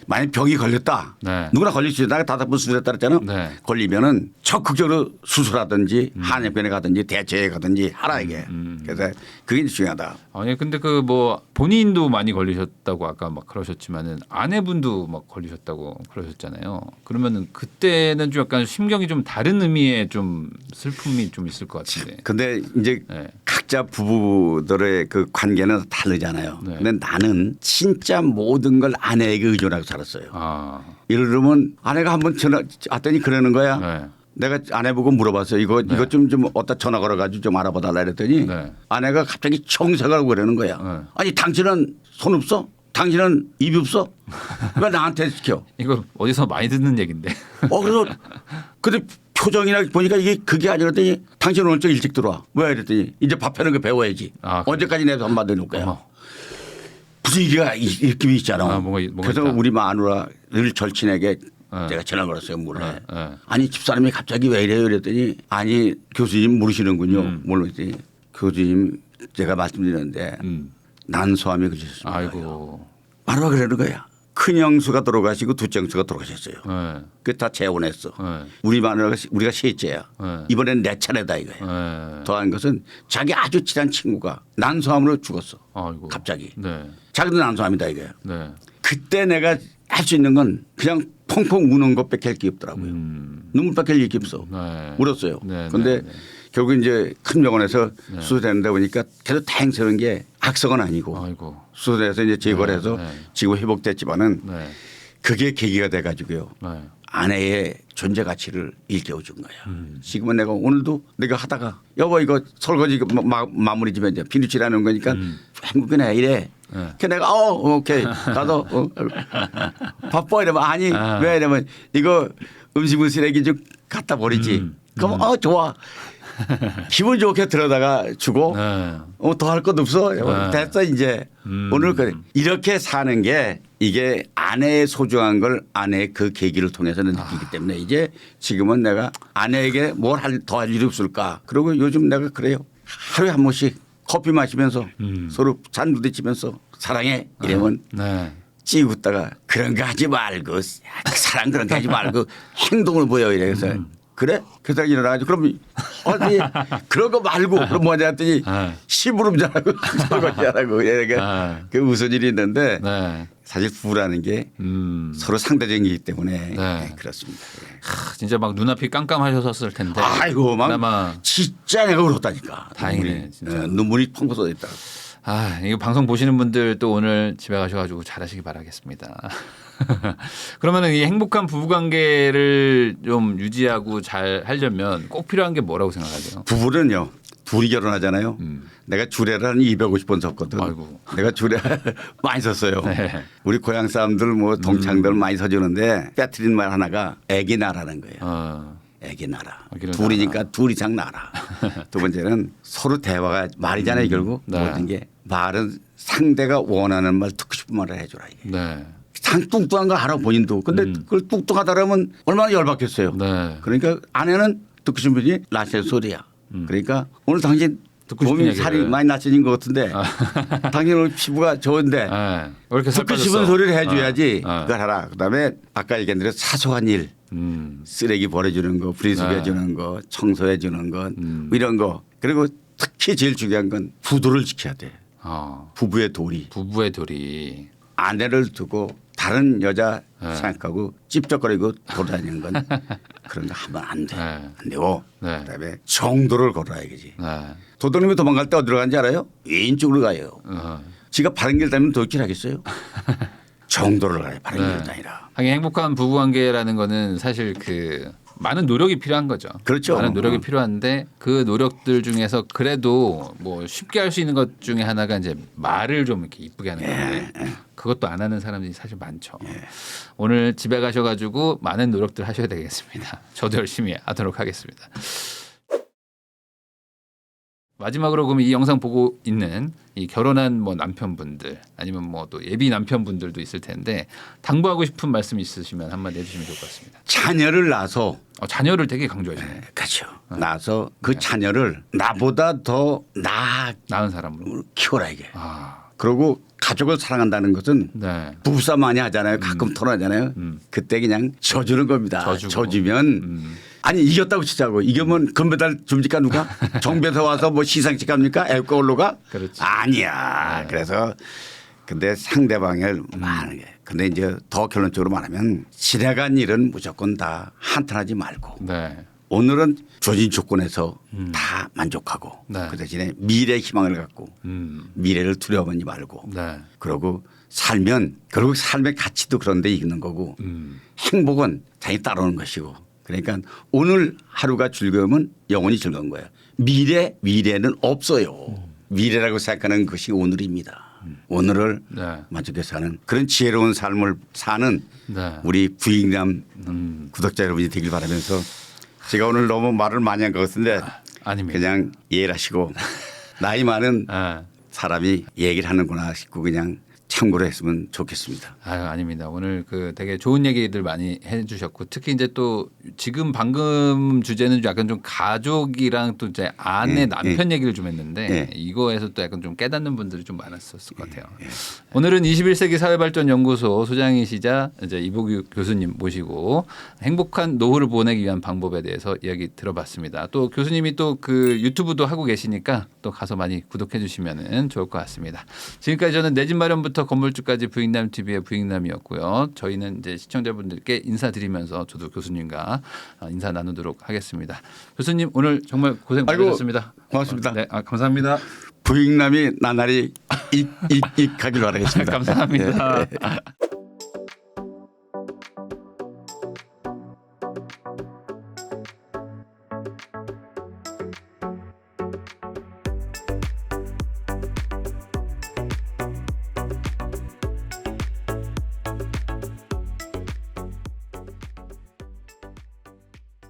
A: 만약 병이 걸렸다.
B: 네.
A: 누구나 걸릴 수 있다. 다섯 번 수술했다 그랬잖아.
B: 네.
A: 걸리면은 적극적으로 수술하든지 한의병에 가든지 대체에 가든지 하라 이게. 그래서 그게 중요하다.
B: 아니 근데 그 뭐 본인도 많이 걸리셨다고 아까 막 그러셨지만은 아내분도 막 걸리셨다고 그러셨잖아요. 그러면은 그때는 좀 약간 심경이 좀 다른 의미의 좀 슬픔이 좀 있을 것 같은데.
A: 근데 이제
B: 네.
A: 각자 부부들의 그 관계는 다르잖아요.
B: 네.
A: 근데 나는 진짜 모든 걸 아내에게 의존하고 살았어요.
B: 아.
A: 예를 들면 아내가 한번 전화 왔더니 그러는 거야.
B: 네.
A: 내가 아내 보고 물어봤어요. 이것 좀 어디다 전화 걸어가지고 좀 알아봐달라 그랬더니
B: 네.
A: 아내가 갑자기 청색하고 그러는 거야.
B: 네.
A: 아니 당신은 손 없어? 당신은 입이 없어? 왜 나한테 시켜?
B: 이거 어디서 많이 듣는 얘기인데.
A: 그래서 근데 표정이나 보니까 이게 그게 아니랬더니 당신 오늘 좀 일찍 들어와. 왜 이랬더니 이제 밥 하는 거 배워야지.
B: 아, 그래.
A: 언제까지 내가 돈 받을 거야.
B: 어머.
A: 분위기가 이렇게 있잖아.
B: 아, 뭔가
A: 그래서
B: 있다.
A: 우리 마누라를 절친에게
B: 네.
A: 제가 전화 걸었어요. 몰래.
B: 네.
A: 아니 집사람이 갑자기 왜 이래요 이랬더니 아니 교수님 모르시는군요. 모르겠더니 교수님 제가 말씀드렸는데 난소암이 그러셨습니다.
B: 아이고.
A: 마누라가 그러는 거야. 큰 형수가 돌아가시고 둘째 형수가 돌아가셨어요.
B: 네.
A: 그 다 재혼했어.
B: 네.
A: 우리 마누라가 우리가 셋째야.
B: 네.
A: 이번엔 내 차례다 이거야.
B: 네.
A: 더한 것은 자기 아주 친한 친구가 난소암으로 죽었어.
B: 아이고.
A: 갑자기.
B: 네.
A: 자기도 난소암이다 이거야.
B: 네.
A: 그때 내가 할 수 있는 건 그냥 펑펑 우는 것밖에 할 게 없더라고요. 눈물밖에 할 게 없어.
B: 네.
A: 울었어요.
B: 네,
A: 그런데
B: 네, 네.
A: 결국 이제 큰 병원에서 수술했는데 보니까 그래도 다행스러운 게 악성은 아니고
B: 아이고.
A: 수술해서 이제 제거를 해서
B: 네.
A: 지금 회복됐지만은
B: 네.
A: 그게 계기가 돼 가지고요.
B: 네.
A: 아내의 존재 가치를 일깨워 준 거야. 지금은 내가 오늘도 내가 하다가 여보 이거 설거지 마무리 좀 해줘. 비누칠하는 거니까 한국은 왜 이래.
B: 네.
A: 그 내가 오케이 나도 바빠 이러면 아니 왜 이러면 이거 음식물 쓰레기 좀 갖다 버리지. 그럼 좋아. 기분 좋게 들어다가 주고
B: 네.
A: 더 할 것 없어.
B: 네.
A: 됐어 이제 오늘 그래. 이렇게 사는 게 이게 아내의 소중한 걸 아내의 그 계기를 통해서 느끼기 때문에 이제 지금은 내가 아내에게 뭘 더 할 일이 없을까. 그리고 요즘 내가 그래요. 하루에 한 번씩 커피 마시면서 서로 잔 부딪히면서 사랑해 이러면
B: 네.
A: 찌 웃다가 그런 거 하지 말고 사랑 그런 거 하지 말고 행동을 보여 이래서 그래? 그래서 일어나가지고 그럼 어디 그런 거 말고 그럼 뭐냐 했더니 시부름 잘하고 설거지 잘하고 그러니까 그 무슨 일이 있는데
B: 네.
A: 사실 부부라는 게 서로 상대적이기 때문에 네, 그렇습니다.
B: 진짜 막 눈앞이 깜깜하셨을 텐데.
A: 아이고 막
B: 그나마
A: 진짜 내가 울었다니까.
B: 다행이네 진짜.
A: 눈물이 펑펑 쏟아졌다.
B: 아, 이거 방송 보시는 분들 또 오늘 집에 가셔가지고 잘하시기 바라겠습니다. 그러면은 이 행복한 부부관계를 좀 유지하고 잘 하려면 꼭 필요한 게 뭐라고 생각하세요?
A: 부부는요. 둘이 결혼하잖아요. 내가 주례를 한 250번 썼거든.
B: 아이고.
A: 내가 주례 많이 썼어요.
B: 네.
A: 우리 고향 사람들 뭐 동창들 많이 서주는데 빼뜨린 말 하나가 애기 나라는 거예요. 애기 나라. 둘이니까 둘 이상 나라. 두 번째는 서로 대화가 말이잖아요. 결국
B: 네.
A: 모든 게 말은 상대가 원하는 말 듣고 싶은 말을 해줘라 이게.
B: 네.
A: 참 뚱뚱한 거 알아 본인도. 근데 그걸 뚱뚱하다라면 얼마나 열받겠어요.
B: 네.
A: 그러니까 아내는 듣고 싶은 분이 나실 소리야. 그러니까 오늘 당신 몸이 살이 많이 낮아진 것 같은데 당신 오늘 피부가 좋은데
B: 네. 왜 이렇게 살
A: 듣고
B: 빠졌어?
A: 싶은 소리를 해줘야지
B: 네.
A: 그걸 하라. 그다음에 아까 얘기한 대로 사소한 일 쓰레기 버려주는 거 분리수거해 주는 거 청소해 주는 것 이런 거 그리고 특히 제일 중요한 건 부도를 지켜야 돼. 부부의 도리.
B: 부부의 도리.
A: 아내를 두고 다른 여자 생각하고 찝쩍거리고 돌아다니는 건 그런 거 하면 안 돼. 안 되고 그다음에 정도를 걸어야지. 도둑님이 도망갈 때 어디로 가는지 알아요? 왼쪽으로 가요. 지가 바른 길 다니면 도둑질 하겠어요? 정도를 가요. 바른 길이 아니라.
B: 하긴 행복한 부부관계라는 거는 사실 그 많은 노력이 필요한 거죠.
A: 그렇죠.
B: 많은 노력이 필요한데 그 노력들 중에서 그래도 뭐 쉽게 할 수 있는 것 중에 하나가 이제 말을 좀 이렇게 이쁘게 하는 건데 그것도 안 하는 사람들이 사실 많죠. 오늘 집에 가셔가지고 많은 노력들 하셔야 되겠습니다. 저도 열심히 하도록 하겠습니다. 마지막으로 그럼 이 영상 보고 있는 이 결혼한 뭐 남편분들 아니면 뭐 또 예비 남편분들도 있을 텐데 당부하고 싶은 말씀 있으시면 한마디 해주시면 좋을 것 같습니다.
A: 자녀를 낳아서
B: 자녀를 되게 강조하시네요.
A: 그렇죠. 낳아서 그 자녀를 나보다 더
B: 나은 사람으로
A: 키워라 이게. 그리고 가족을 사랑한다는 것은 부부싸움 많이 하잖아요. 가끔 토론하잖아요. 그때 그냥 져주는 겁니다. 져주면 아니 이겼다고 치자고 이기면 금메달 줍니까 누가? 정배서 와서 뭐 시상식 합니까? 애국가 올로가?
B: 그렇지.
A: 아니야. 그래서 근데 상대방을 많은 게. 근데 이제 더 결론적으로 말하면 지나간 일은 무조건 다 한탄하지 말고 오늘은 주어진 조건에서 다 만족하고 그 대신에 미래 희망을 갖고 미래를 두려워하지 말고 그러고 살면 결국 삶의 가치도 그런 데 있는 거고 행복은 자기 따라오는 것이고 그러니까 오늘 하루가 즐거우면 영원히 즐거운 거예요. 미래는 없어요. 미래라고 생각하는 것이 오늘입니다. 오늘을 만족해서 사는 그런 지혜로운 삶을 사는 우리 부익남 구독자 여러분이 되길 바라면서 제가 오늘 너무 말을 많이 한 것 같은데 그냥 이해를 하시고 나이 많은 사람이 얘기를 하는구나 싶고 그냥 참고로 했으면 좋겠습니다.
B: 아닙니다. 오늘 그 되게 좋은 얘기들 많이 해주셨고 특히 이제 또 지금 방금 주제는 약간 좀 가족이랑 또 이제 아내 남편 얘기를 좀 했는데 이거에서 또 약간 좀 깨닫는 분들이 좀 많았었을 것 같아요. 오늘은 21세기 사회발전연구소 소장이시자 이제 이보규 교수님 모시고 행복한 노후를 보내기 위한 방법에 대해서 이야기 들어봤습니다. 또 교수님이 또 그 유튜브도 하고 계시니까 또 가서 많이 구독해 주시면 좋을 것 같습니다. 지금까지 저는 내 집 마련부터 건물주까지 부익남 TV의 부익남이었고요. 저희는 이제 시청자분들께 인사드리면서 저도 교수님과 인사 나누도록 하겠습니다. 교수님 오늘 정말 고생 많으셨습니다.
A: 고맙습니다.
B: 네, 감사합니다.
A: 부익남이 나날이 익익익하길 바라겠습니다.
B: 감사합니다.